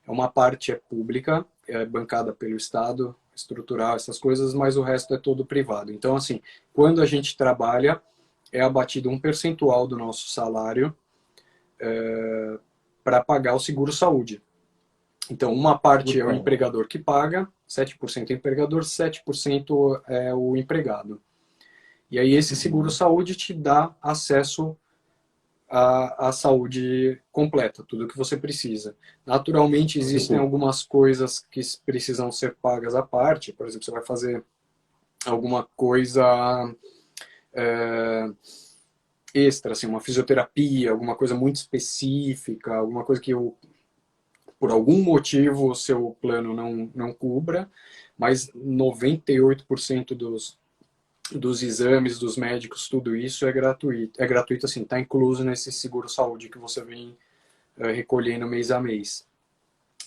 é uma parte pública, é bancada pelo Estado, estrutural, essas coisas, mas o resto é todo privado. Então, assim, quando a gente trabalha, é abatido um percentual do nosso salário para pagar o seguro-saúde. Então, uma parte é o empregador que paga, 7% é o empregador, 7% é o empregado. E aí esse seguro-saúde te dá acesso à saúde completa, tudo o que você precisa. Naturalmente, existem algumas coisas que precisam ser pagas à parte. Por exemplo, você vai fazer alguma coisa extra, assim, uma fisioterapia, alguma coisa muito específica, alguma coisa que por algum motivo o seu plano não cubra, mas 98% dos exames, dos médicos, tudo isso é gratuito. É gratuito, assim, está incluso nesse seguro-saúde que você vem recolhendo mês a mês.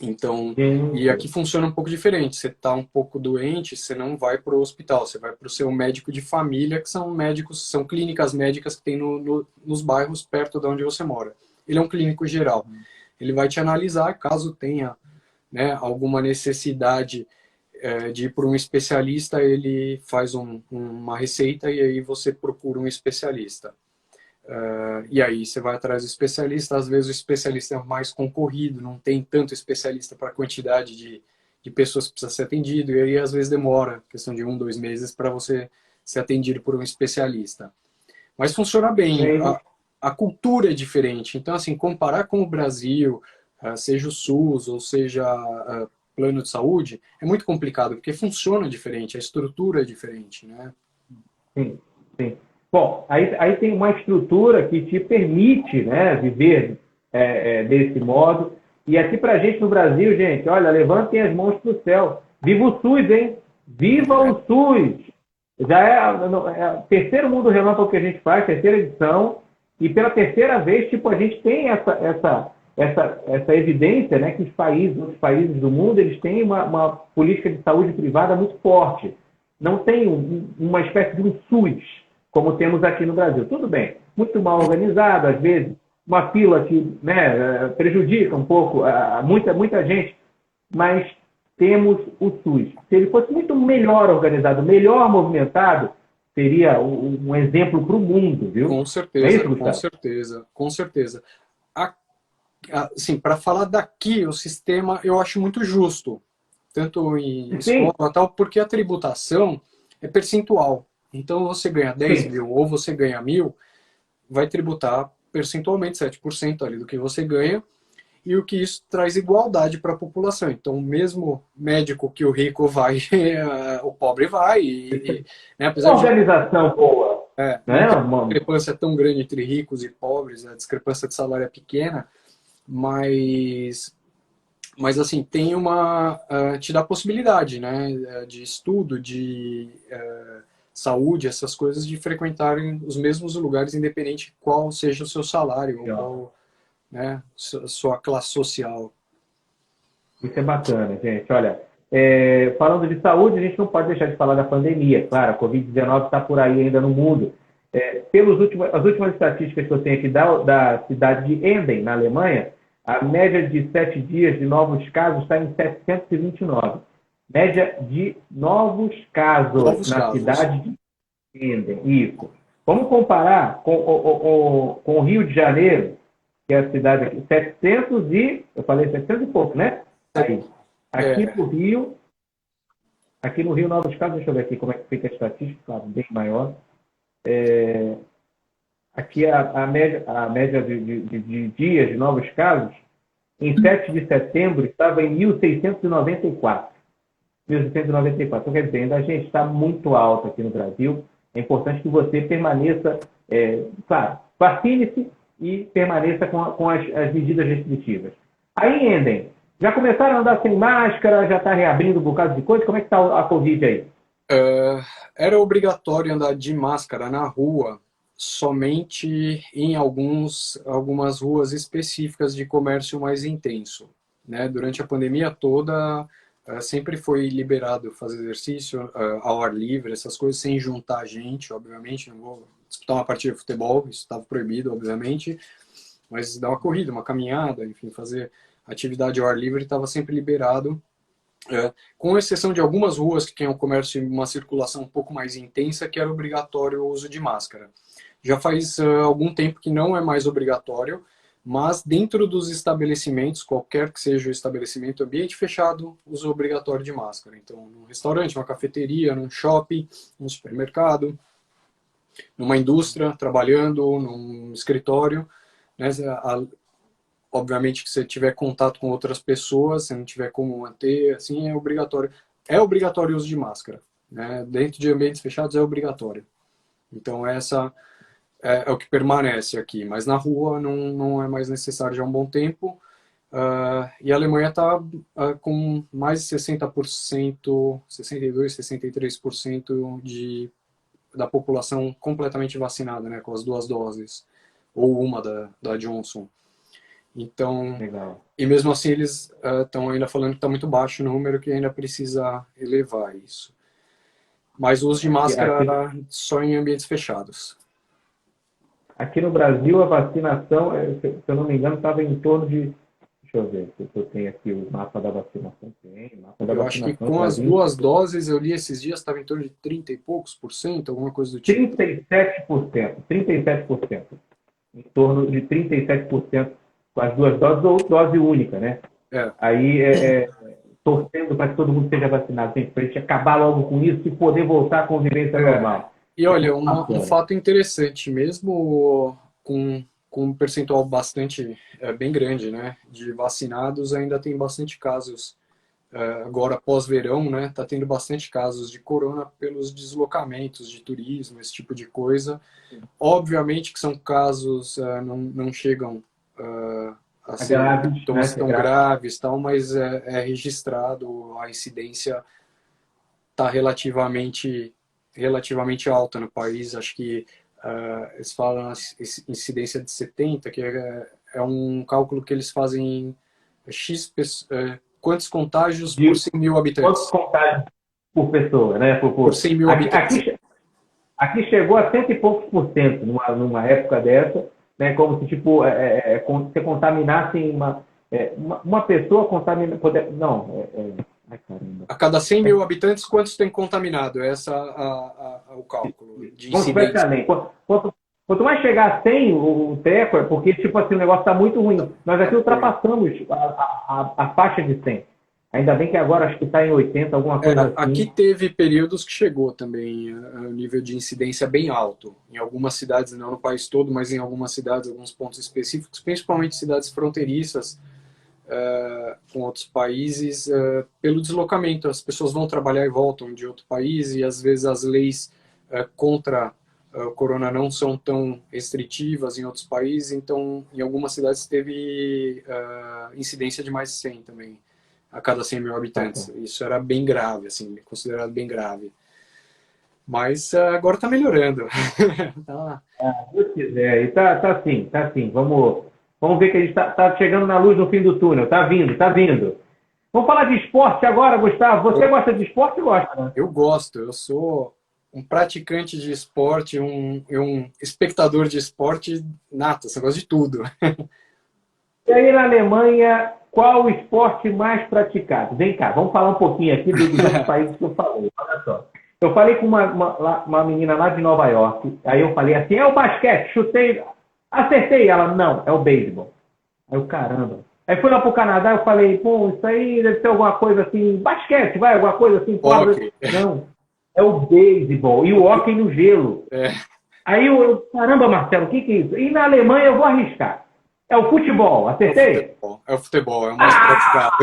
Então, e aqui funciona um pouco diferente. Você está um pouco doente, você não vai para o hospital, você vai para o seu médico de família, que são médicos, são clínicas médicas que tem nos bairros perto de onde você mora. Ele é um clínico geral. Ele vai te analisar, caso tenha, né, alguma necessidade de ir para um especialista, ele faz uma receita e aí você procura um especialista. E aí você vai atrás do especialista, às vezes o especialista é mais concorrido, não tem tanto especialista para a quantidade de pessoas que precisa ser atendido, e aí às vezes demora, questão de 1, 2 meses, para você ser atendido por um especialista. Mas funciona bem, a cultura é diferente, então assim, comparar com o Brasil, seja o SUS ou seja plano de saúde, é muito complicado, porque funciona diferente, a estrutura é diferente, né? Sim, sim. Bom, aí tem uma estrutura que te permite, né, viver desse modo. E aqui pra gente no Brasil, gente, olha, levantem as mãos pro céu. Viva o SUS, hein? Viva o SUS! Já é o terceiro Mundo Relâmpago que a gente faz, terceira edição, e pela terceira vez, tipo, a gente tem essa evidência, né, que outros países do mundo, eles têm uma política de saúde privada muito forte. Não tem uma espécie de um SUS, como temos aqui no Brasil. Tudo bem, muito mal organizado, às vezes, uma fila que, né, prejudica um pouco muita gente, mas temos o SUS. Se ele fosse muito melhor organizado, melhor movimentado, seria um exemplo para o mundo, viu? Com certeza, é isso, com certeza, com certeza. Assim, para falar daqui, o sistema eu acho muito justo, tanto em escola e tal, porque a tributação é percentual. Então, você ganha 10 mil ou você ganha 1.000, vai tributar percentualmente 7% ali do que você ganha, e o que isso traz igualdade para a população. Então, o mesmo médico que o rico vai, o pobre vai. Né, apesar uma organização boa. Né? A discrepância é tão grande entre ricos e pobres, a discrepância de salário é pequena, mas assim, tem te dá a possibilidade, né, de estudo, de saúde, essas coisas, de frequentarem os mesmos lugares, independente qual seja o seu salário, ou qual, né, sua classe social. Isso é bacana, gente. Olha, falando de saúde, a gente não pode deixar de falar da pandemia. Claro, a Covid-19 está por aí ainda no mundo. As últimas estatísticas que eu tenho aqui da cidade de Emden, na Alemanha, a média de 7 dias de novos casos está em 729. Média de novos casos cidade de Emden. Isso. Vamos comparar com o Rio de Janeiro, que é a cidade aqui, 700 e... Eu falei 700 e pouco, né? Aí. Aqui no Rio, novos casos, deixa eu ver aqui como é que fica a estatística, claro, bem maior. Aqui a média de dias de novos casos, em 7 de setembro, estava em 1.694. 1.694. Então, quer dizer, ainda a gente está muito alto aqui no Brasil. É importante que você permaneça, claro, vacine-se e permaneça com as medidas restritivas. Aí, Emden, já começaram a andar sem máscara, já está reabrindo um bocado de coisa? Como é que está a Covid aí? Era obrigatório andar de máscara na rua somente em algumas ruas específicas de comércio mais intenso, né? Durante a pandemia toda, sempre foi liberado fazer exercício ao ar livre, essas coisas, sem juntar gente, obviamente. Não vou disputar uma partida de futebol, isso estava proibido, obviamente, mas dar uma corrida, uma caminhada, enfim, fazer atividade ao ar livre estava sempre liberado, com exceção de algumas ruas que tinham comércio e uma circulação um pouco mais intensa, que era obrigatório o uso de máscara. Já faz algum tempo que não é mais obrigatório, Mas dentro dos estabelecimentos, qualquer que seja o estabelecimento, ambiente fechado, uso obrigatório de máscara. Então, num restaurante, numa cafeteria, num shopping, num supermercado, numa indústria, trabalhando, num escritório, né? Obviamente que se tiver contato com outras pessoas, se não tiver como manter, assim, é obrigatório. É obrigatório o uso de máscara, né? Dentro de ambientes fechados é obrigatório. Então, essa é o que permanece aqui. Mas na rua não é mais necessário já há um bom tempo. E a Alemanha está com mais de 60%, 62%, 63% da população completamente vacinada, né? Com as 2 doses. Ou uma da Johnson. Então, Legal. e mesmo assim eles estão ainda falando que está muito baixo o número, que ainda precisa elevar isso. Mas o uso de máscara só em ambientes fechados. Aqui no Brasil, a vacinação, se eu não me engano, estava em torno de... Deixa eu ver se eu tenho aqui o mapa da vacinação. Eu acho que com as 2 doses, eu li esses dias, estava em torno de 30 e poucos por cento, alguma coisa do tipo. 37%. 37%. Em torno de 37% com as 2 doses ou dose única, né? Aí, torcendo para que todo mundo seja vacinado, para a gente acabar logo com isso e poder voltar à convivência normal. E olha, um fato interessante, mesmo com um percentual bastante, bem grande, né, de vacinados, ainda tem bastante casos, agora pós-verão, né, tá tendo bastante casos de corona pelos deslocamentos de turismo, esse tipo de coisa. Obviamente que são casos, não chegam a ser tão graves, tal, mas é registrado, a incidência está relativamente alta no país. Acho que eles falam a incidência de 70, que é um cálculo que eles fazem quantos contágios por 100 mil habitantes. Quantos contágios por pessoa, né? Por 100 mil habitantes. Aqui chegou a 100 e poucos por cento numa época dessa, né? Como se tipo se contaminassem uma pessoa contamina. Ai, caramba. A cada 100 mil habitantes, quantos tem contaminado? Esse é o cálculo de incidência. Quanto mais chegar a 100 o teco, é porque tipo assim, o negócio está muito ruim. Nós aqui ultrapassamos a faixa de 100. Ainda bem que agora acho que está em 80, alguma coisa assim. Aqui teve períodos que chegou também a nível de incidência bem alto. Em algumas cidades, não no país todo, mas em algumas cidades, alguns pontos específicos, principalmente cidades fronteiriças com outros países, pelo deslocamento. As pessoas vão trabalhar e voltam de outro país e às vezes as leis contra o corona não são tão restritivas em outros países, então em algumas cidades teve incidência de mais de 100 também, a cada 100 mil habitantes. Isso era bem grave, assim, considerado bem grave. Mas agora está melhorando. Se Deus quiser. E tá assim. Vamos ver que a gente tá chegando na luz no fim do túnel. Tá vindo. Vamos falar de esporte agora, Gustavo. Você gosta de esporte? Gosta, né? Eu gosto. Eu sou um praticante de esporte, um espectador de esporte nato. Você gosta de tudo. E aí na Alemanha, qual o esporte mais praticado? Vem cá, vamos falar um pouquinho aqui dos outros países que eu falei. Olha só. Eu falei com uma menina lá de Nova York. Aí eu falei assim, é o basquete, chutei, acertei. Ela, não, é o beisebol. Aí eu, caramba. Aí fui lá pro Canadá, eu falei, pô, isso aí deve ser alguma coisa assim, basquete, vai, alguma coisa assim. Okay. Não, é o beisebol. E o hóquei no gelo. Aí eu, caramba, Marcelo, o que é isso? E na Alemanha eu vou arriscar. É o futebol, acertei? É o futebol, é o mais praticado.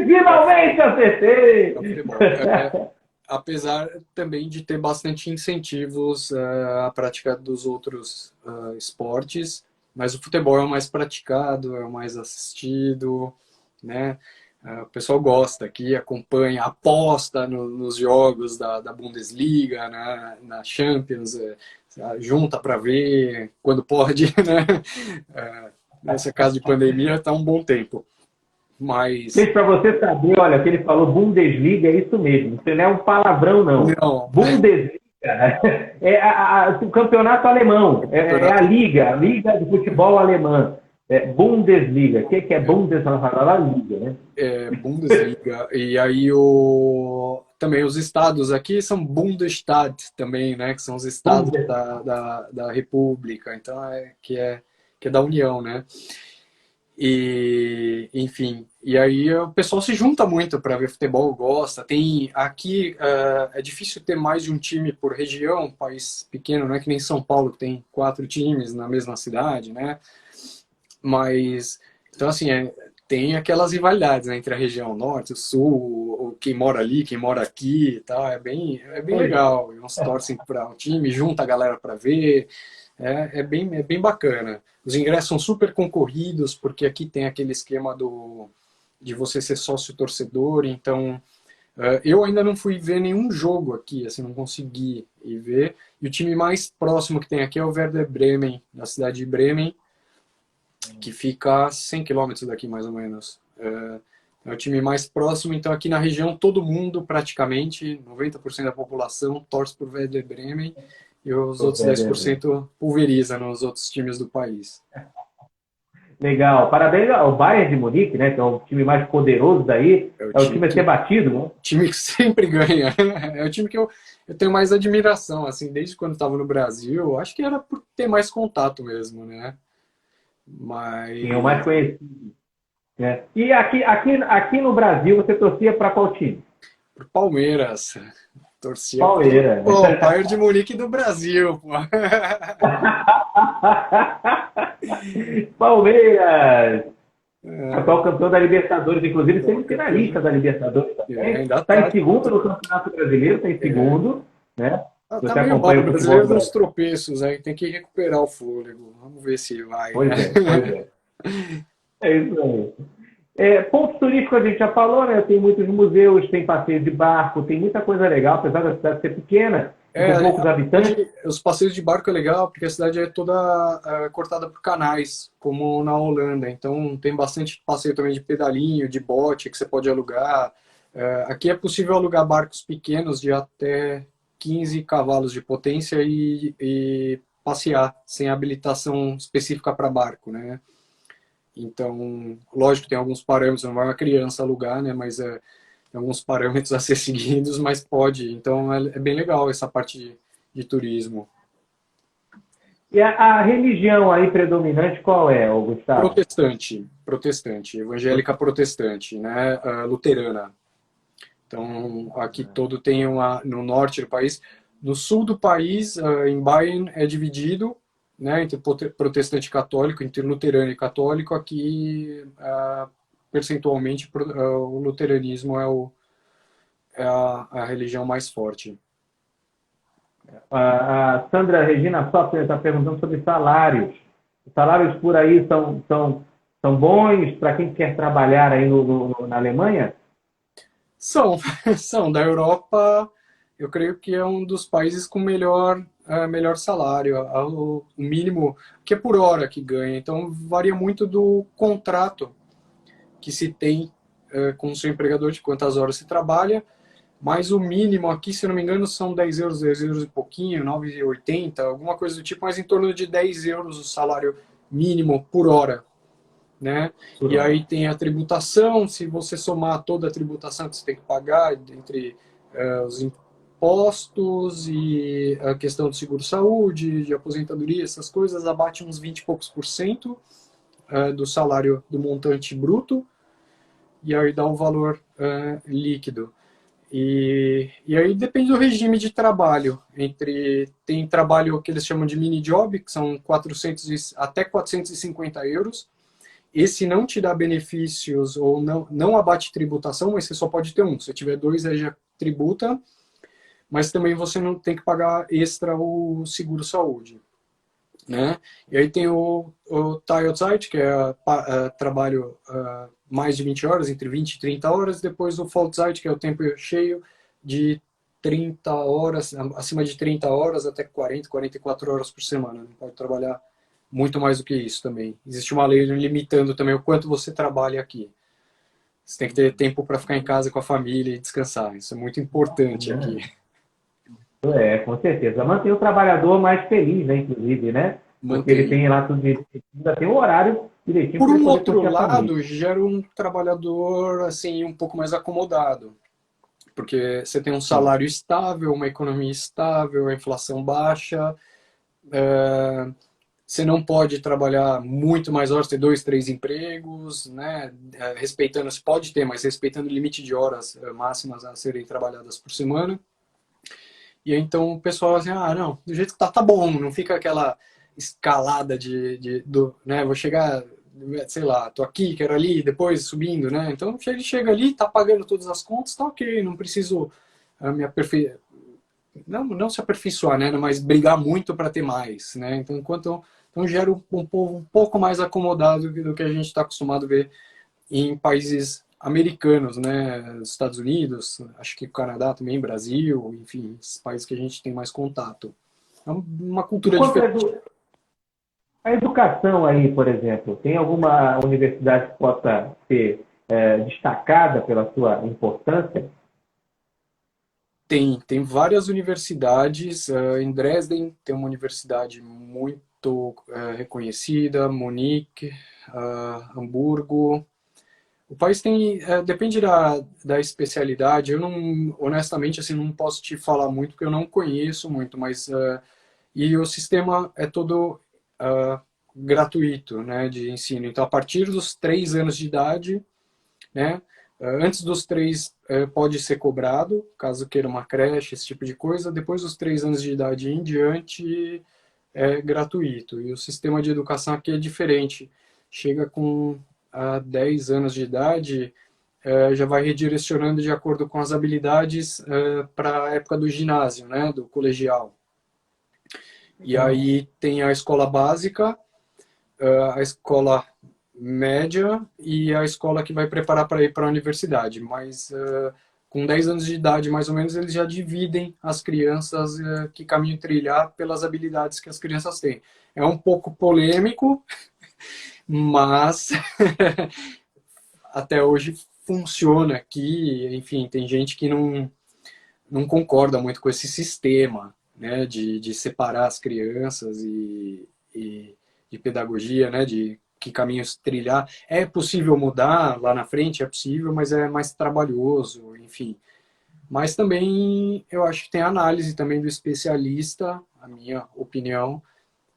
Finalmente acertei! É o futebol. Apesar também de ter bastante incentivos à prática dos outros esportes, mas o futebol é o mais praticado, é o mais assistido, né? O pessoal gosta aqui, acompanha, aposta nos jogos da Bundesliga, na Champions, junta para ver quando pode, né? Nessa caso de pandemia está um bom tempo. Mas para você saber, olha, que ele falou Bundesliga, é isso mesmo. Isso não é um palavrão, não. Bundesliga é o campeonato alemão. É a liga de futebol alemã. Bundesliga. O que é Bundesliga, né? Bundesliga. E aí também os estados aqui são Bundesstaat também, né? Que são os estados da República. Então que é da União, né? E, enfim, e aí o pessoal se junta muito para ver futebol, gosta. Tem aqui, é difícil ter mais de um time por região, um país pequeno, não é que nem São Paulo, que tem 4 times na mesma cidade, né? Mas, então assim, tem aquelas rivalidades, né, entre a região norte, o sul, quem mora ali, quem mora aqui e tal, é bem legal. Uns torcem para um time, junta a galera para ver, é bem bacana. Os ingressos são super concorridos, porque aqui tem aquele esquema de você ser sócio torcedor, então eu ainda não fui ver nenhum jogo aqui, assim, não consegui ir ver. E o time mais próximo que tem aqui é o Werder Bremen, da cidade de Bremen, que fica a 100 quilômetros daqui, mais ou menos. É o time mais próximo, então aqui na região todo mundo, praticamente, 90% da população, torce por Werder Bremen, e os outros 10% pulveriza nos outros times do país. Legal. Parabéns ao Bayern de Munique, né? Que é o time mais poderoso daí. É o time a ser batido, né? O time que sempre ganha. É o time que eu tenho mais admiração, assim, desde quando estava no Brasil. Acho que era por ter mais contato mesmo, né? Mas... Sim, é o mais conhecido. Né? E aqui no Brasil, você torcia para qual time? Pro Palmeiras. Torcia Palmeiras. Pô, o Bayern de Munique do Brasil, pô. Palmeiras! Atual campeão da Libertadores, inclusive semifinalista da Libertadores também. Está em segundo no Campeonato Brasileiro, está em segundo, né? Tá meio mal, o brasileiro nos tropeços, aí tem que recuperar o fôlego. Vamos ver se vai. Pois é. É isso aí. Pontos turísticos a gente já falou, né? Tem muitos museus, tem passeio de barco, tem muita coisa legal, apesar da cidade ser pequena, com poucos habitantes. Os passeios de barco é legal, porque a cidade é toda cortada por canais, como na Holanda. Então tem bastante passeio também de pedalinho, de bote, que você pode alugar. Aqui é possível alugar barcos pequenos de até 15 cavalos de potência e passear, sem habilitação específica para barco, né? Então, lógico, tem alguns parâmetros, não vai uma criança alugar, né? Mas tem alguns parâmetros a ser seguidos, mas pode. Então, é bem legal essa parte de turismo. E a religião aí predominante qual é, Gustavo? Protestante, evangélica protestante, né? Luterana. Então, aqui todo tem no norte do país. No sul do país, em Bayern, é dividido, né, entre protestante e católico, entre luterano e católico. Aqui, percentualmente, o luteranismo é a religião mais forte. A Sandra Regina Software está perguntando sobre salários. Os salários por aí são bons para quem quer trabalhar aí na Alemanha? São da Europa. Eu creio que é um dos países com melhor salário, o mínimo, que é por hora que ganha. Então, varia muito do contrato que se tem com o seu empregador, de quantas horas se trabalha, mas o mínimo aqui, se não me engano, são 10 euros e pouquinho, 9,80, alguma coisa do tipo, mas em torno de 10 euros o salário mínimo por hora, né? E aí tem a tributação, se você somar toda a tributação que você tem que pagar entre os impostos e a questão do seguro-saúde, de aposentadoria, essas coisas, abate uns 20 e poucos % do salário do montante bruto, e aí dá um valor líquido. E aí depende do regime de trabalho. Tem trabalho que eles chamam de mini-job, que são até 450 euros. Esse não te dá benefícios ou não abate tributação, mas você só pode ter um. Se tiver 2, aí já tributa, mas também você não tem que pagar extra o seguro-saúde, né? E aí tem o Teilzeit, que é trabalho mais de 20 horas, entre 20 e 30 horas. Depois o Vollzeit, que é o tempo cheio, de 30 horas, acima de 30 horas até 40, 44 horas por semana. Não pode trabalhar muito mais do que isso também. Existe uma lei limitando também o quanto você trabalha aqui. Você tem que ter tempo para ficar em casa com a família e descansar. Isso é muito importante aqui. Com certeza. Mantém o trabalhador mais feliz, né, inclusive, né? Porque ele tem lá tudo direitinho, ainda tem o horário direitinho. Por um outro lado, gera um trabalhador assim um pouco mais acomodado. Porque você tem um salário estável, uma economia estável, a inflação baixa, Você não pode trabalhar muito mais horas, ter 2, 3 empregos, né? Respeitando, você pode ter, mas respeitando o limite de horas máximas a serem trabalhadas por semana. E aí, então o pessoal assim, não, do jeito que tá bom, não fica aquela escalada né? Vou chegar, sei lá, tô aqui, quero ali, depois subindo, né? Então ele chega ali, tá pagando todas as contas, tá ok, não preciso me aperfeiçoar. Não se aperfeiçoar, né? Mas brigar muito para ter mais, né? Então, então gera um povo um pouco mais acomodado do que a gente está acostumado a ver em países americanos, né? Estados Unidos, acho que o Canadá também, Brasil, enfim, esses países que a gente tem mais contato. É uma cultura diferente. A educação aí, por exemplo, tem alguma universidade que possa ser destacada pela sua importância? Tem várias universidades. Em Dresden tem uma universidade muito reconhecida, Munique, Hamburgo. O país tem, depende da especialidade. Eu não, honestamente, assim, não posso te falar muito porque eu não conheço muito, mas e o sistema é todo gratuito, né, de ensino. Então, a partir dos 3 anos de idade, né, antes dos 3 pode ser cobrado, caso queira uma creche, esse tipo de coisa. Depois dos 3 anos de idade em diante é gratuito. E o sistema de educação aqui é diferente. Chega com 10 anos de idade, já vai redirecionando de acordo com as habilidades para a época do ginásio, né, do colegial. E aí tem a escola básica, a escola média e a escola que vai preparar para ir para a universidade. Mas com 10 anos de idade, mais ou menos, eles já dividem as crianças que caminham trilhar pelas habilidades que as crianças têm. É um pouco polêmico, mas até hoje funciona aqui. Enfim, tem gente que não concorda muito com esse sistema, né, de separar as crianças e de pedagogia, né, de que caminhos trilhar. É possível mudar lá na frente, é possível, mas é mais trabalhoso, enfim. Mas também eu acho que tem análise também do especialista, a minha opinião,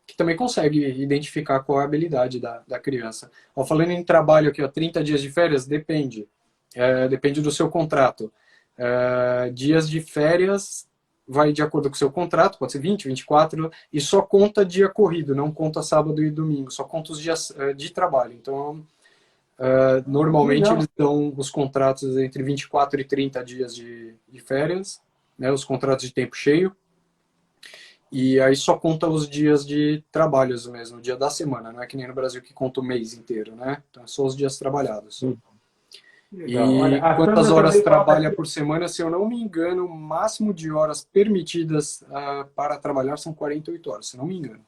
que também consegue identificar qual é a habilidade da criança. Falando em trabalho aqui, 30 dias de férias, depende. Depende do seu contrato. Dias de férias vai de acordo com o seu contrato, pode ser 20, 24, e só conta dia corrido, não conta sábado e domingo, só conta os dias de trabalho. Então, normalmente eles dão os contratos entre 24 e 30 dias de férias, né, os contratos de tempo cheio, e aí só conta os dias de trabalhos mesmo, o dia da semana, não é que nem no Brasil que conta o mês inteiro, né? Então, só os dias trabalhados. Legal. E olha, quantas horas trabalha por semana? Se eu não me engano, o máximo de horas permitidas para trabalhar são 48 horas, se eu não me engano.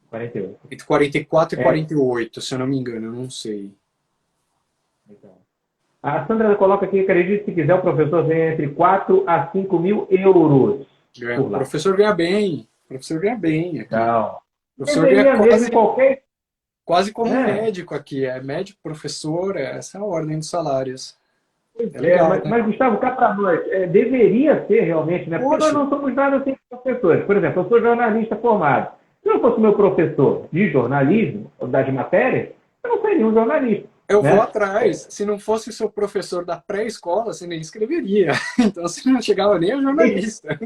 48. Entre 44 e 48, se eu não me engano, eu não sei. Legal. A Sandra coloca aqui, acredite se quiser, o professor ganha entre 4 a 5 mil euros. O professor ganha bem. O professor ganha bem aqui. Não. O professor ganha quase como É. médico aqui. É médico, professor, essa é a ordem dos salários. Legal, mas Gustavo, cá para nós, deveria ser realmente, né? Porque nós não somos nada sem professores. Por exemplo, eu sou jornalista formado. Se eu fosse meu professor de jornalismo, ou das matérias, eu não seria um jornalista. Eu vou atrás. Se não fosse o seu professor da pré-escola, você nem escreveria. Então você não chegava nem a jornalista.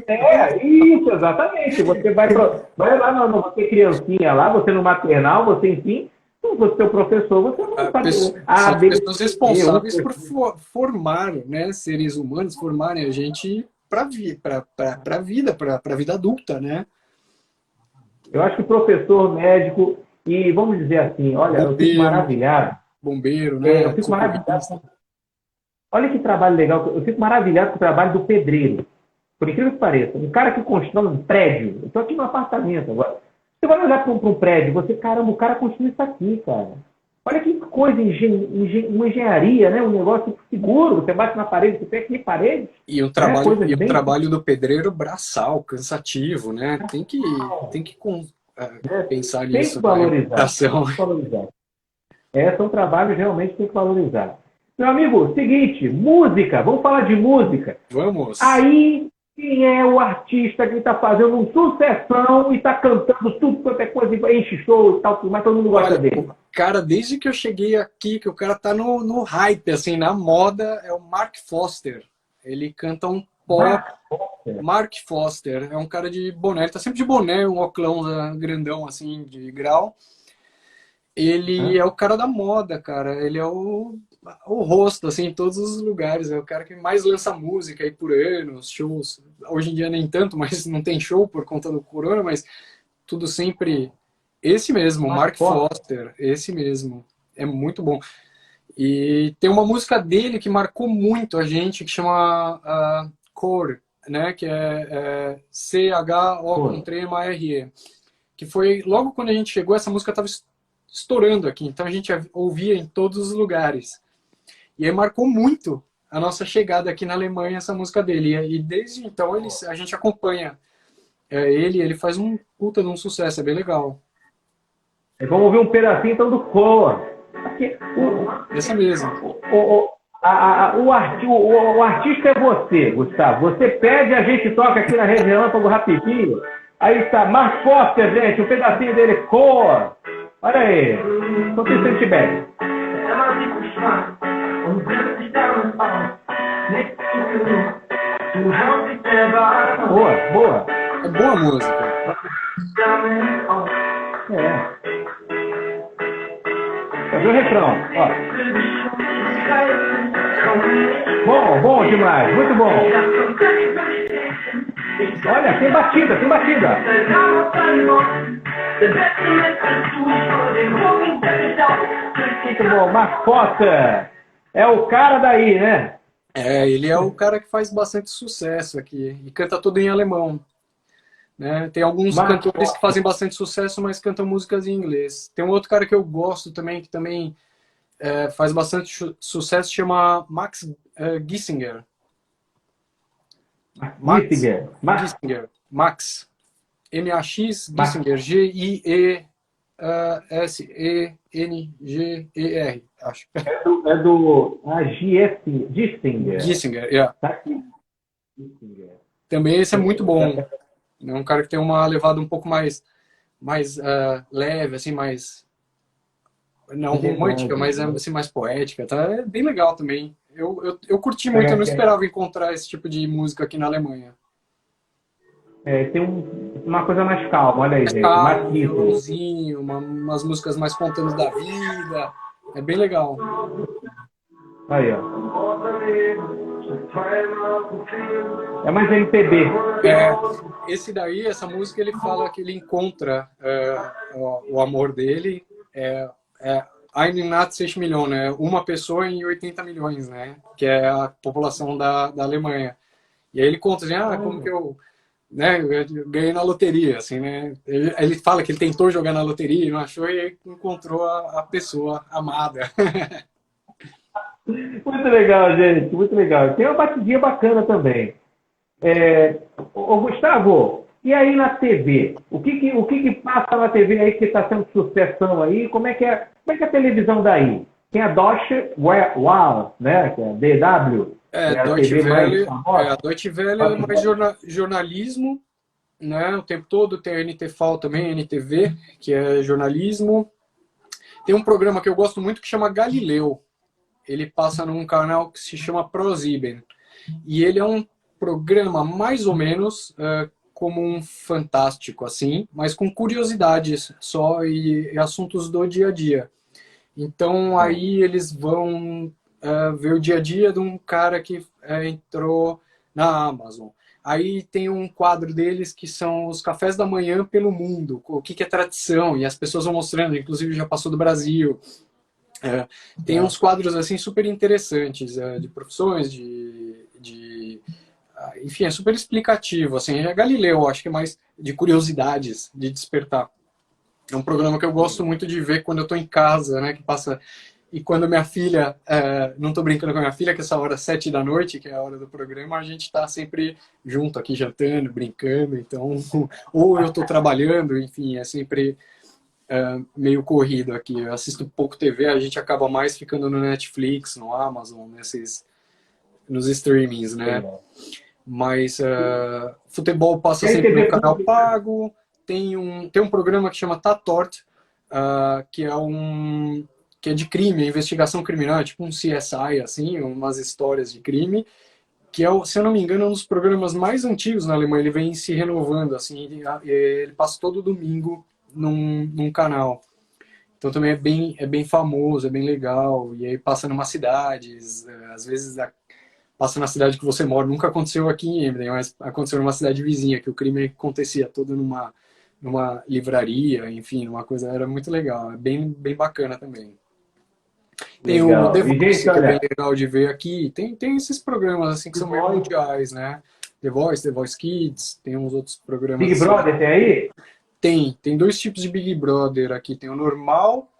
Isso, exatamente. Você vai lá, você criancinha lá, você no maternal, você enfim, se você é o professor, você não sabe. São pessoas responsáveis por formar, né, seres humanos, formarem a gente para a vida adulta, né? Eu acho que professor, médico, e vamos dizer assim, olha, eu fico maravilhado. Bombeiro, né? Eu fico maravilhado. Olha que trabalho legal. Eu fico maravilhado com o trabalho do pedreiro. Por incrível que pareça. Um cara que constrói um prédio. Eu estou aqui no apartamento agora. Você vai olhar para um prédio, caramba, o cara construiu isso aqui, cara. Olha que coisa, uma engenharia, né? Um negócio seguro. Você bate na parede, você pega aqui parede. E o trabalho do pedreiro braçal, cansativo, né? Tem que pensar nisso. Tem que valorizar. São trabalhos realmente que tem que valorizar. Meu amigo, seguinte, música. Vamos falar de música. Vamos. Aí quem é o artista que está fazendo um sucessão e está cantando tudo quanto é coisa, enche show e tal, mas todo mundo gosta dele. O cara, desde que eu cheguei aqui, que o cara tá no hype, assim, na moda, é o Mark Foster. Ele canta um pop. Mark Foster é um cara de boné, ele tá sempre de boné, um óculos grandão, assim, de grau. Ele é o cara da moda, cara. Ele é o rosto, assim, em todos os lugares. É o cara que mais lança música aí por anos, shows. Hoje em dia nem tanto, mas não tem show por conta do corona, mas tudo sempre... Esse mesmo, Mark Foster, esse mesmo. É muito bom. E tem uma música dele que marcou muito a gente, que chama Core, né? Que é C-H-O-R-E. Que foi logo quando a gente chegou, essa música estava estourando aqui. Então a gente ouvia em todos os lugares. E aí marcou muito a nossa chegada aqui na Alemanha, essa música dele. E desde então a gente acompanha ele faz um puta de um sucesso, é bem legal. Vamos ouvir um pedacinho então do Core. Essa mesmo. O artista é você, Gustavo. Você pede, a gente toca aqui na Rede Relâmpago rapidinho. Aí está Mark Foster, gente, um pedacinho dele, Core. Olha aí, não se sente bem. Boa, boa. É boa música. Cadê o refrão? Ó. Bom demais, muito bom. Olha, tem batida, tem batida. Muito bom, Mark Foster. É o cara daí, né? Ele é o cara que faz bastante sucesso aqui e canta tudo em alemão. Né? Tem alguns cantores que fazem bastante sucesso, mas cantam músicas em inglês. Tem um outro cara que eu gosto também, que também faz bastante sucesso, chama Max Giesinger. Giesinger. Max. M-A-X, Giesinger. G-I-E-S-E-N-G-E-R, acho. É do Giesinger. Giesinger, yeah. Tá aqui. Também esse é muito bom. É um cara que tem uma levada um pouco mais leve, assim, mais... Não romântica, mas assim, mais poética. Tá? É bem legal também. Eu curti muito, eu não esperava encontrar esse tipo de música aqui na Alemanha. Tem uma coisa mais calma, olha aí, gente. Calma, violãozinho, umas músicas mais contando da vida. É bem legal. Aí, ó. É mais MPB. Essa música, ele fala que ele encontra o amor dele. Ein Naht 6 milhões, né? Uma pessoa em 80 milhões, né? Que é a população da Alemanha. E aí ele conta assim, como que eu ganhei na loteria, assim, né? Ele fala que ele tentou jogar na loteria e não achou e aí encontrou a pessoa amada. Muito legal, gente, muito legal. Tem uma batidinha bacana também. Gustavo, e aí na TV? O que passa na TV aí que está sendo sucessão aí? Como é que é a televisão daí? Tem a Deutsche Welle, né? Que é a DW. A Deutsche Welle é mais jornalismo, né? O tempo todo. Tem a NTV também, a NTV, que é jornalismo. Tem um programa que eu gosto muito que chama Galileu. Ele passa num canal que se chama ProSieben. E ele é um programa mais ou menos como um fantástico, assim, mas com curiosidades só e assuntos do dia a dia. Então aí eles vão ver o dia a dia de um cara que entrou na Amazon. Aí tem um quadro deles que são os cafés da manhã pelo mundo, o que é tradição, e as pessoas vão mostrando, inclusive já passou do Brasil. Tem uns quadros assim super interessantes de profissões, enfim, é super explicativo. Assim, é Galileu, acho que é mais de curiosidades, de despertar. É um programa que eu gosto muito de ver quando eu estou em casa, né? Que passa. E quando minha filha, não estou brincando com a minha filha, que essa hora 7 da noite, que é a hora do programa, a gente está sempre junto aqui jantando, brincando. Então, ou eu estou trabalhando, enfim, é sempre meio corrido aqui. Eu assisto pouco TV, a gente acaba mais ficando no Netflix, no Amazon, nos streamings, né? Mas futebol passa Tem sempre no TV canal pública. pago. Tem um programa que chama Tatort, que é de crime, investigação criminal, é tipo um CSI, assim, umas histórias de crime, que é, se eu não me engano, um dos programas mais antigos na Alemanha. Ele vem se renovando, assim, ele passa todo domingo num canal. Então também é bem famoso, é bem legal. E aí passa numa cidades, às vezes passa na cidade que você mora. Nunca aconteceu aqui em Emden, mas aconteceu numa cidade vizinha, que o crime acontecia todo numa livraria, enfim, uma coisa, era muito legal. É bem bacana também. Tem o The Legal. E, gente, Voice, que é bem olha, legal de ver aqui. Tem esses programas assim que The são meio Voice, mundiais, né? The Voice Kids, tem uns outros programas Big assim. Brother tem aí? Tem dois tipos de Big Brother aqui. Tem o normal,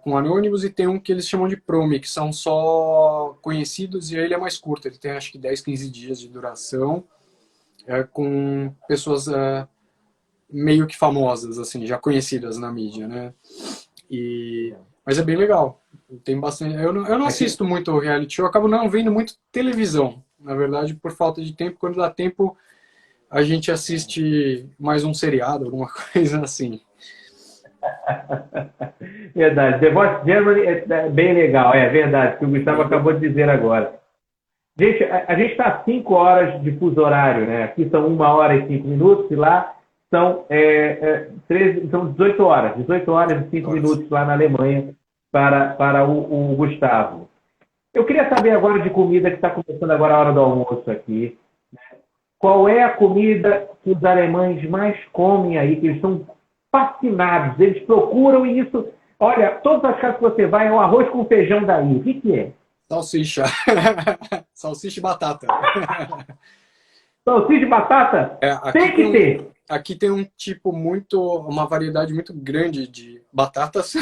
com anônimos, e tem um que eles chamam de Promi, que são só conhecidos, e aí ele é mais curto. Ele tem acho que 10, 15 dias de duração, com pessoas meio que famosas, assim, já conhecidas na mídia, né? Mas é bem legal. Tem bastante. Eu não Aqui. assisto muito reality show, eu acabo não vendo muito televisão, na verdade, por falta de tempo. Quando dá tempo, a gente assiste mais um seriado, alguma coisa assim. Verdade. The Voice Germany é bem legal, é verdade, que o Gustavo Bem acabou legal. de dizer agora. Gente, a gente está a 5 horas de fuso horário, né? Aqui são 1 hora e 5 minutos, e lá são 18 horas. 18 horas e 5 Horas. minutos lá na Alemanha para o Gustavo. Eu queria saber agora de comida, que está começando agora a hora do almoço aqui. Qual é a comida que os alemães mais comem aí, que eles são fascinados, eles procuram e isso... Olha, todas as casas que você vai é o arroz com feijão daí. O que é? Salsicha. Salsicha e batata. Salsicha de batata? É, Tem que ter. aqui tem uma variedade muito grande de batatas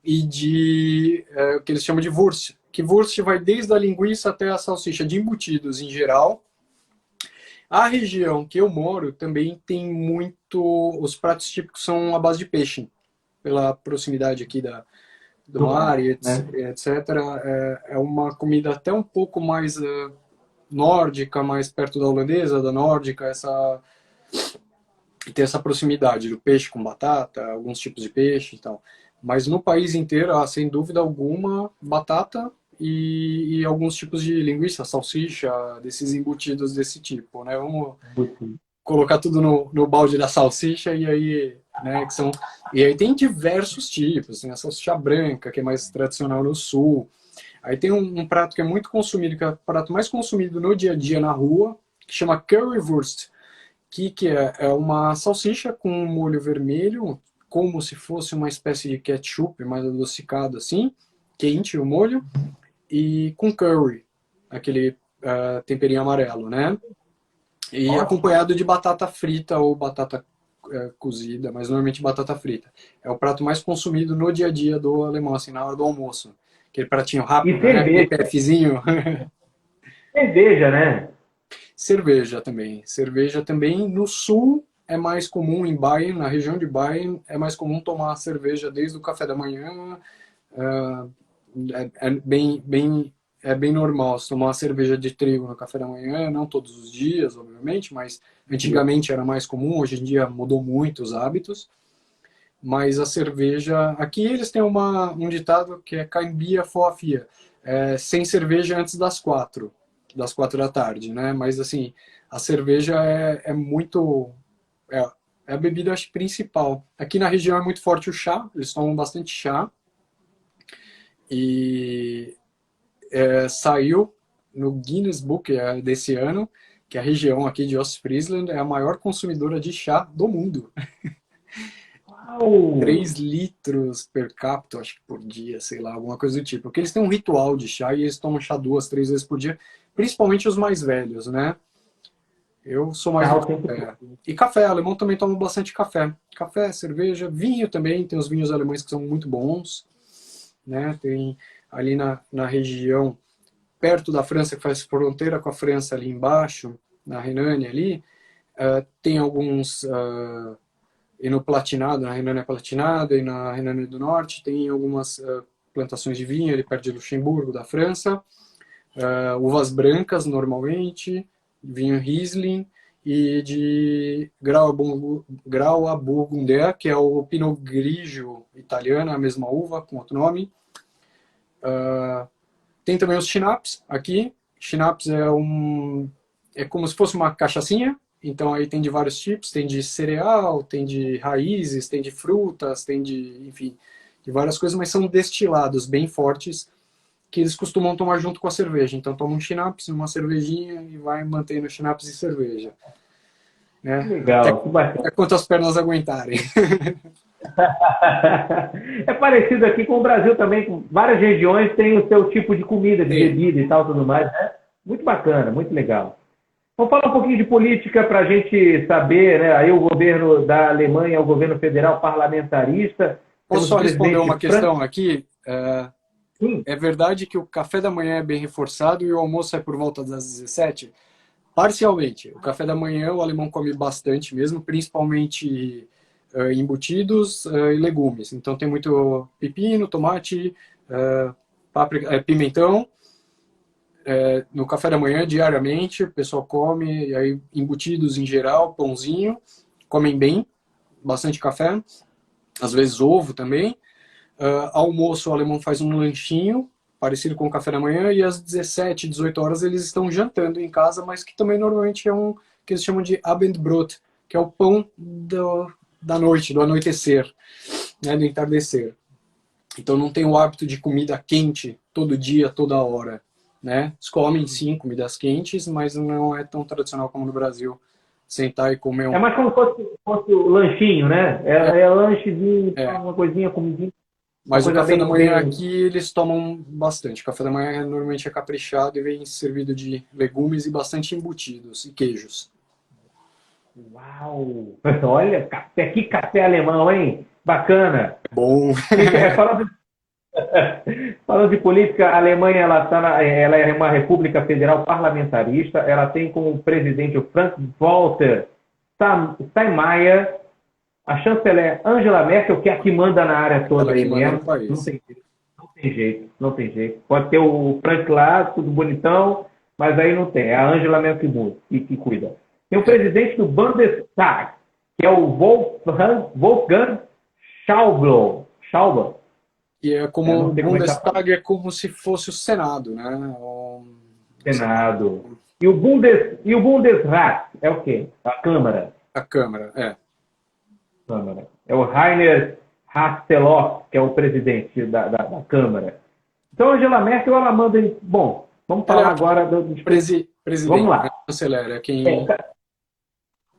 e o que eles chamam de Wurst. Que Wurst vai desde a linguiça até a salsicha, de embutidos em geral. A região que eu moro também tem os pratos típicos são à base de peixe, pela proximidade aqui do Do mar mar, e né? etc. É uma comida até um pouco mais nórdica, mais perto da holandesa, da nórdica, tem essa proximidade do peixe com batata, alguns tipos de peixe e tal. Mas no país inteiro, sem dúvida alguma, batata e alguns tipos de linguiça, salsicha, desses embutidos desse tipo, né? Vamos colocar tudo no balde da salsicha e aí, né, e aí tem diversos tipos, tem a salsicha branca, que é mais tradicional no sul. Aí tem um prato que é muito consumido, que é o prato mais consumido no dia a dia na rua, que chama currywurst, que é uma salsicha com um molho vermelho, como se fosse uma espécie de ketchup mais adocicado assim, quente o molho, e com curry, aquele temperinho amarelo, né? E Ótimo. acompanhado de batata frita ou batata cozida, mas normalmente batata frita. É o prato mais consumido no dia a dia do alemão, assim, na hora do almoço. Aquele pratinho E rápido, né? cerveja. PPFzinho. Cerveja, né? Cerveja também. Cerveja também. No sul é mais comum, em Bayern, na região de Bayern, é mais comum tomar cerveja desde o café da manhã. É bem normal se tomar uma cerveja de trigo no café da manhã, não todos os dias, obviamente, mas antigamente era mais comum, hoje em dia mudou muito os hábitos. Mas a cerveja... Aqui eles têm um ditado que é Kein Bier vor 4, sem cerveja antes das 4 da tarde, né? Mas assim, a cerveja é muito... É, é a bebida, acho, principal. Aqui na região é muito forte o chá, eles tomam bastante chá. E saiu no Guinness Book desse ano que a região aqui de Ostfriesland é a maior consumidora de chá do mundo. Uau! 3 litros per capita, acho que por dia, sei lá, alguma coisa do tipo. Porque eles têm um ritual de chá e eles tomam chá 2, 3 vezes por dia, principalmente os mais velhos, né? Eu sou mais do Carro sempre café. E café, alemão também toma bastante café. Café, cerveja, vinho também, tem os vinhos alemães que são muito bons, né? Tem ali na região, perto da França, que faz fronteira com a França ali embaixo, na Renânia ali, tem alguns... e no Platinado, na Renânia Palatinada e na Renânia do Norte, tem algumas plantações de vinho ali perto de Luxemburgo, da França. uvas brancas normalmente, vinho Riesling e de Grauer Burgunder, que é o Pinot Grigio italiano, a mesma uva, com outro nome. Tem também os schnapps aqui. Schnapps é como se fosse uma cachaçinha, então aí tem de vários tipos, tem de cereal, tem de raízes, tem de frutas, tem de, enfim, de várias coisas, mas são destilados bem fortes, que eles costumam tomar junto com a cerveja. Então toma um schnapps, uma cervejinha e vai mantendo schnapps e cerveja. Né? Legal, até quantas pernas aguentarem. É parecido aqui com o Brasil também, com várias regiões tem o seu tipo de comida, de bebida e tal, tudo mais, né? Muito bacana, muito legal. Vamos falar um pouquinho de política para a gente saber, né? Aí o governo da Alemanha é o governo federal parlamentarista. Posso só responder uma questão aqui? Sim. É verdade que o café da manhã é bem reforçado e o almoço é por volta das 17? Parcialmente. O café da manhã o alemão come bastante mesmo, principalmente embutidos e legumes. Então tem muito pepino, tomate, pimentão. No café da manhã, diariamente, o pessoal come, e aí embutidos em geral, pãozinho, comem bem, bastante café, às vezes ovo também. Almoço, o alemão faz um lanchinho, parecido com o café da manhã, e às 17, 18 horas eles estão jantando em casa, mas que também normalmente é que eles chamam de Abendbrot, que é o pão da noite, do anoitecer, né, do entardecer. Então não tem o hábito de comida quente todo dia, toda hora. Né? Eles comem sim comidas quentes, mas não é tão tradicional como no Brasil, sentar e comer É mais como se fosse o lanchinho, né? É lanchezinho, uma coisinha, comidinha. Mas o café da manhã aqui eles tomam bastante. O café da manhã normalmente é caprichado e vem servido de legumes e bastante embutidos e queijos. Uau! Olha, que café alemão, hein? Bacana! Bom! Falando de política, a Alemanha ela é uma república federal parlamentarista. Ela tem como presidente o Frank-Walter Steinmeier, a chanceler Angela Merkel, que é a que manda na área toda aí mesmo. Não tem jeito. Pode ter o Frank lá, tudo bonitão, mas aí não tem. É a Angela Merkel que cuida. Tem o presidente do Bundestag, que é o Wolfgang Schäuble. E é como o Bundestag é como se fosse o Senado, né? Senado. E o Bundesrat é o quê? A Câmara. A Câmara, Câmara. É o Rainer Haseloff, que é o presidente da Câmara. Então, a Angela Merkel, ela manda... Bom, vamos falar agora dos... Presidente. Vamos lá. Chanceler, quem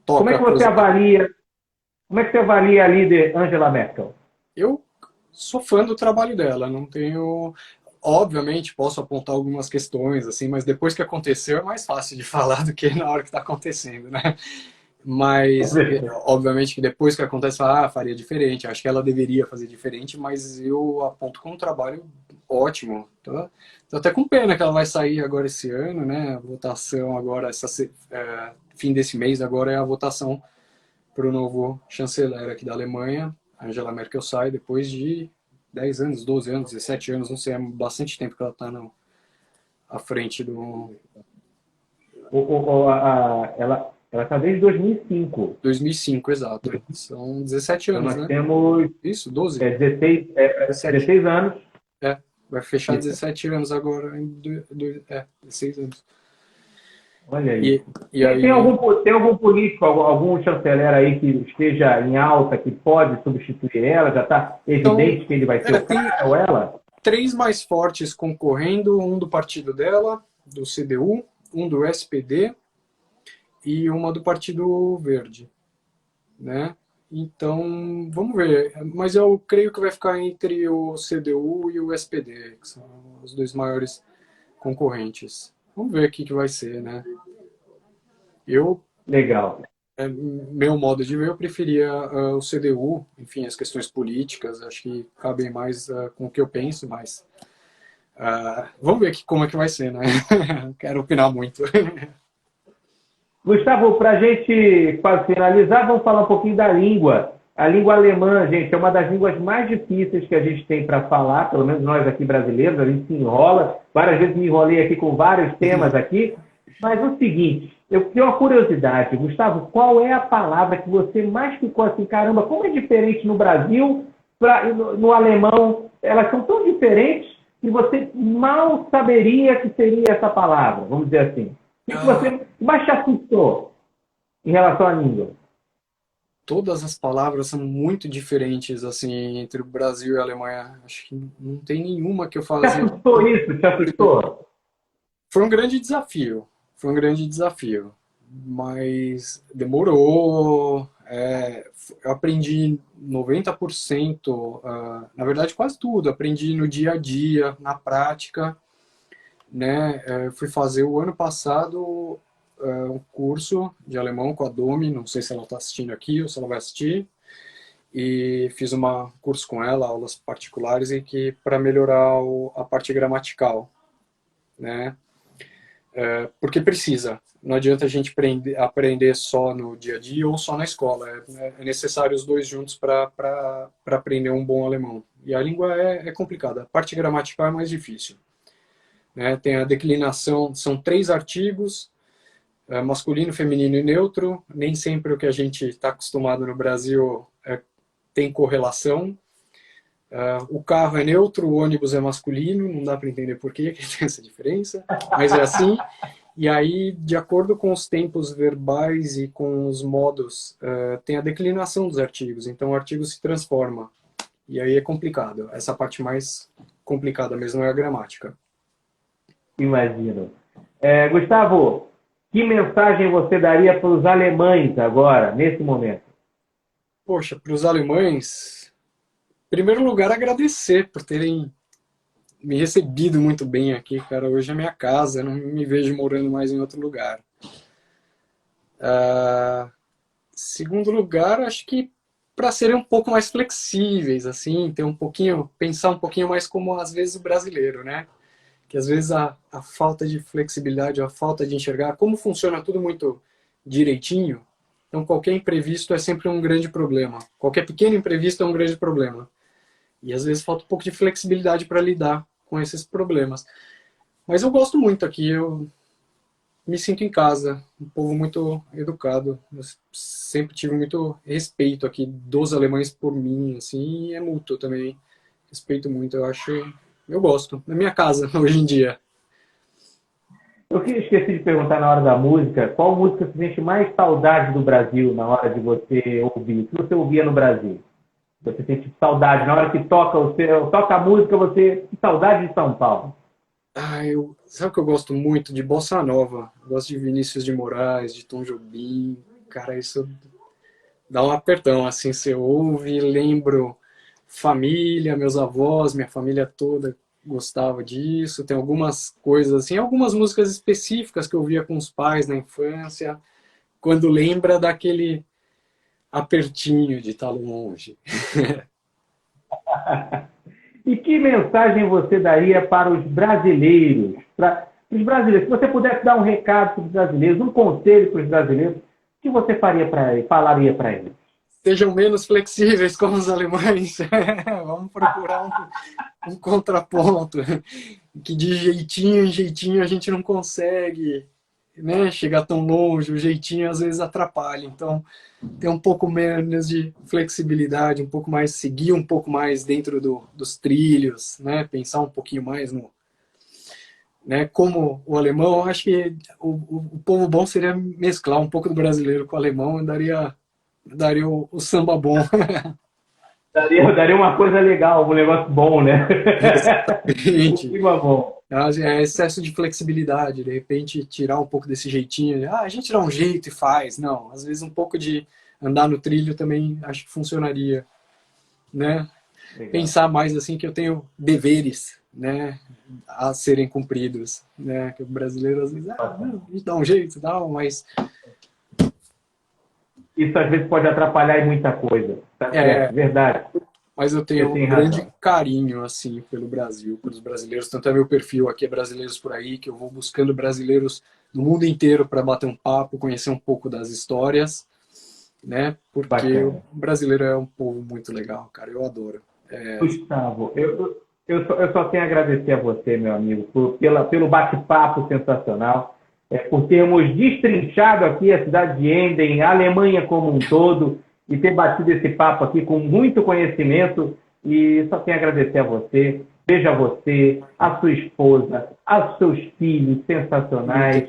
toca... Como é que você avalia a líder Angela Merkel? Eu sou fã do trabalho dela, não tenho... Obviamente, posso apontar algumas questões, assim, mas depois que aconteceu é mais fácil de falar do que na hora que está acontecendo, né? Mas, obviamente, que depois que acontece, faria diferente. Acho que ela deveria fazer diferente, mas eu aponto com um trabalho ótimo. Tô até com pena que ela vai sair agora esse ano, né? A votação agora, fim desse mês, agora é a votação para o novo chanceler aqui da Alemanha. Angela Merkel sai depois de 10 anos, 12 anos, 17 anos, não sei, é bastante tempo que ela está à frente do... Ela está desde 2005. 2005, exato. São 17 anos, então nós né? Temos... Isso, 12? 16 anos. Vai fechar 17 anos agora. 16 anos. Olha aí. E aí... Tem algum político, algum chanceler aí que esteja em alta, que pode substituir ela? Já está evidente que ele vai ser o cara ou ela? 3 mais fortes concorrendo, um do partido dela, do CDU, um do SPD e uma do Partido Verde, né? Então, vamos ver. Mas eu creio que vai ficar entre o CDU e o SPD, que são os 2 maiores concorrentes. Vamos ver o que vai ser, né? Legal. Meu modo de ver, eu preferia o CDU, enfim, as questões políticas, acho que cabem mais com o que eu penso, mas vamos ver como é que vai ser, né? Não quero opinar muito. Gustavo, para a gente quase finalizar, vamos falar um pouquinho da língua. A língua alemã, gente, é uma das línguas mais difíceis que a gente tem para falar, pelo menos nós aqui brasileiros, a gente se enrola. Várias vezes me enrolei aqui com vários temas aqui. Mas é o seguinte, eu tenho uma curiosidade. Gustavo, qual é a palavra que você mais ficou assim, caramba, como é diferente no Brasil, no alemão? Elas são tão diferentes que você mal saberia que seria essa palavra, vamos dizer assim. O que você mais te assustou em relação à língua? Todas as palavras são muito diferentes, assim, entre o Brasil e a Alemanha. Acho que não tem nenhuma que eu falo Te assim. assustou isso? Te assustou? Foi um grande desafio. Foi um grande desafio. Mas demorou. Eu aprendi 90%, na verdade quase tudo. Aprendi no dia a dia, na prática, né? Fui fazer o ano passado um curso de alemão com a Domi, não sei se ela está assistindo aqui ou se ela vai assistir, e fiz um curso com ela, aulas particulares, e que para melhorar a parte gramatical, né? Porque precisa. Não adianta a gente aprender só no dia a dia ou só na escola. É necessário os dois juntos para aprender um bom alemão. E a língua é complicada. A parte gramatical é mais difícil, né? Tem a declinação, são 3 artigos, masculino, feminino e neutro. Nem sempre o que a gente está acostumado no Brasil tem correlação. O carro é neutro, o ônibus é masculino, não dá para entender por que tem essa diferença, mas é assim. E aí, de acordo com os tempos verbais e com os modos, tem a declinação dos artigos. Então, o artigo se transforma. E aí é complicado. Essa parte mais complicada mesmo é a gramática. Imagino. Gustavo, que mensagem você daria para os alemães agora, nesse momento? Poxa, para os alemães, em primeiro lugar, agradecer por terem me recebido muito bem aqui, cara. Hoje é minha casa, eu não me vejo morando mais em outro lugar. Segundo lugar, acho que para serem um pouco mais flexíveis, assim, pensar um pouquinho mais como às vezes o brasileiro, né? Que às vezes a falta de flexibilidade, a falta de enxergar como funciona tudo muito direitinho. Então qualquer imprevisto é sempre um grande problema. Qualquer pequeno imprevisto é um grande problema. E às vezes falta um pouco de flexibilidade para lidar com esses problemas. Mas eu gosto muito aqui, eu me sinto em casa, um povo muito educado. Eu sempre tive muito respeito aqui dos alemães por mim, assim, e é mútuo também. Respeito muito, eu gosto. É minha casa hoje em dia. Eu esqueci de perguntar na hora da música, qual música você sente mais saudade do Brasil na hora de você ouvir? O que você ouvia no Brasil? Você sente saudade na hora que toca a música, que saudade de São Paulo. Sabe que eu gosto muito de Bossa Nova? Eu gosto de Vinícius de Moraes, de Tom Jobim. Cara, isso dá um apertão, assim, você ouve, lembro família, meus avós, minha família toda gostava disso. Tem algumas coisas, assim, algumas músicas específicas que eu ouvia com os pais na infância, quando lembra daquele apertinho de estar longe. E que mensagem você daria para os brasileiros? Se você pudesse dar um recado para os brasileiros, um conselho para os brasileiros, o que você falaria para eles? Sejam menos flexíveis como os alemães. Vamos procurar um contraponto. Que de jeitinho em jeitinho a gente não consegue, né, chegar tão longe. O jeitinho às vezes atrapalha. Então, ter um pouco menos de flexibilidade, um pouco mais, seguir um pouco mais dentro dos trilhos, né, pensar um pouquinho mais no... Né, como o alemão, eu acho que o povo bom seria mesclar um pouco do brasileiro com o alemão e daria o samba bom. Daria uma coisa legal, um negócio bom, né? Exatamente. Um bom. É excesso de flexibilidade, de repente tirar um pouco desse jeitinho, a gente dá um jeito e faz. Não, às vezes um pouco de andar no trilho também acho que funcionaria, né? Legal. Pensar mais assim que eu tenho deveres, né, a serem cumpridos, né? Que o brasileiro às vezes, a gente dá um jeito, mas isso às vezes pode atrapalhar em muita coisa. Tá certo, verdade. Mas eu tenho um grande carinho, assim, pelo Brasil, pelos brasileiros. Tanto é meu perfil aqui, é Brasileiros por Aí, que eu vou buscando brasileiros do mundo inteiro para bater um papo, conhecer um pouco das histórias. né? Porque Bacana. o brasileiro é um povo muito legal, cara. Eu adoro. Gustavo, eu só tenho a agradecer a você, meu amigo, pelo bate-papo sensacional, por termos destrinchado aqui a cidade de Emden, a Alemanha como um todo, e ter batido esse papo aqui com muito conhecimento. E só tenho a agradecer a você. Veja você, a sua esposa, aos seus filhos sensacionais,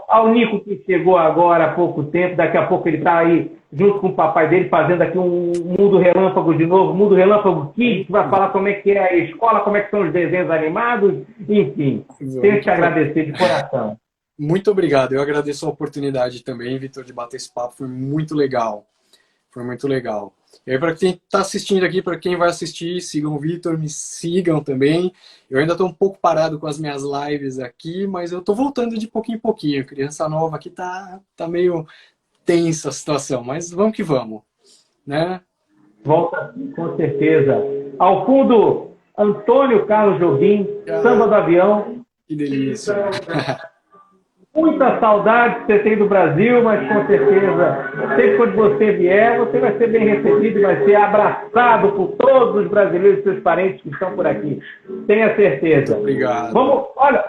ao Nico que chegou agora há pouco tempo, daqui a pouco ele está aí junto com o papai dele fazendo aqui um Mundo Relâmpago de novo, Mundo Relâmpago Kids, que vai falar como é que é a escola, como é que são os desenhos animados, enfim, tenho que te agradecer de coração. Muito obrigado, eu agradeço a oportunidade também, Vitor, de bater esse papo, foi muito legal. Foi muito legal. E aí, para quem está assistindo aqui, para quem vai assistir, sigam o Vitor, me sigam também. Eu ainda estou um pouco parado com as minhas lives aqui, mas eu estou voltando de pouquinho em pouquinho. Criança nova aqui tá meio tensa a situação, mas vamos que vamos, né? Volta, com certeza. Ao fundo, Antônio Carlos Jobim, Samba do Avião. Que delícia. Muita saudade que você tem do Brasil, mas com certeza, sempre quando você vier, você vai ser bem recebido e vai ser abraçado por todos os brasileiros e seus parentes que estão por aqui. Tenha certeza. Muito obrigado. Vamos, olha,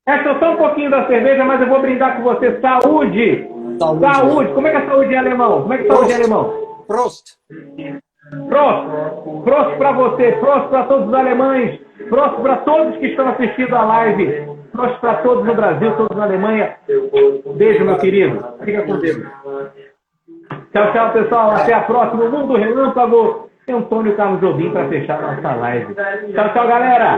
resta só um pouquinho da cerveja, mas eu vou brindar com você. Saúde! Saúde! Como é que é saúde em alemão? Como é que é saúde em alemão? Prost! Prost! Prost para você, prost para todos os alemães, prost para todos que estão assistindo a live. Prost para todos no Brasil, todos na Alemanha. Beijo, meu querido. Fica com Deus. Tchau, tchau, pessoal. Até a próxima. Mundo Relâmpago. Antônio Carlos Jobim para fechar nossa live. Tchau, tchau, galera.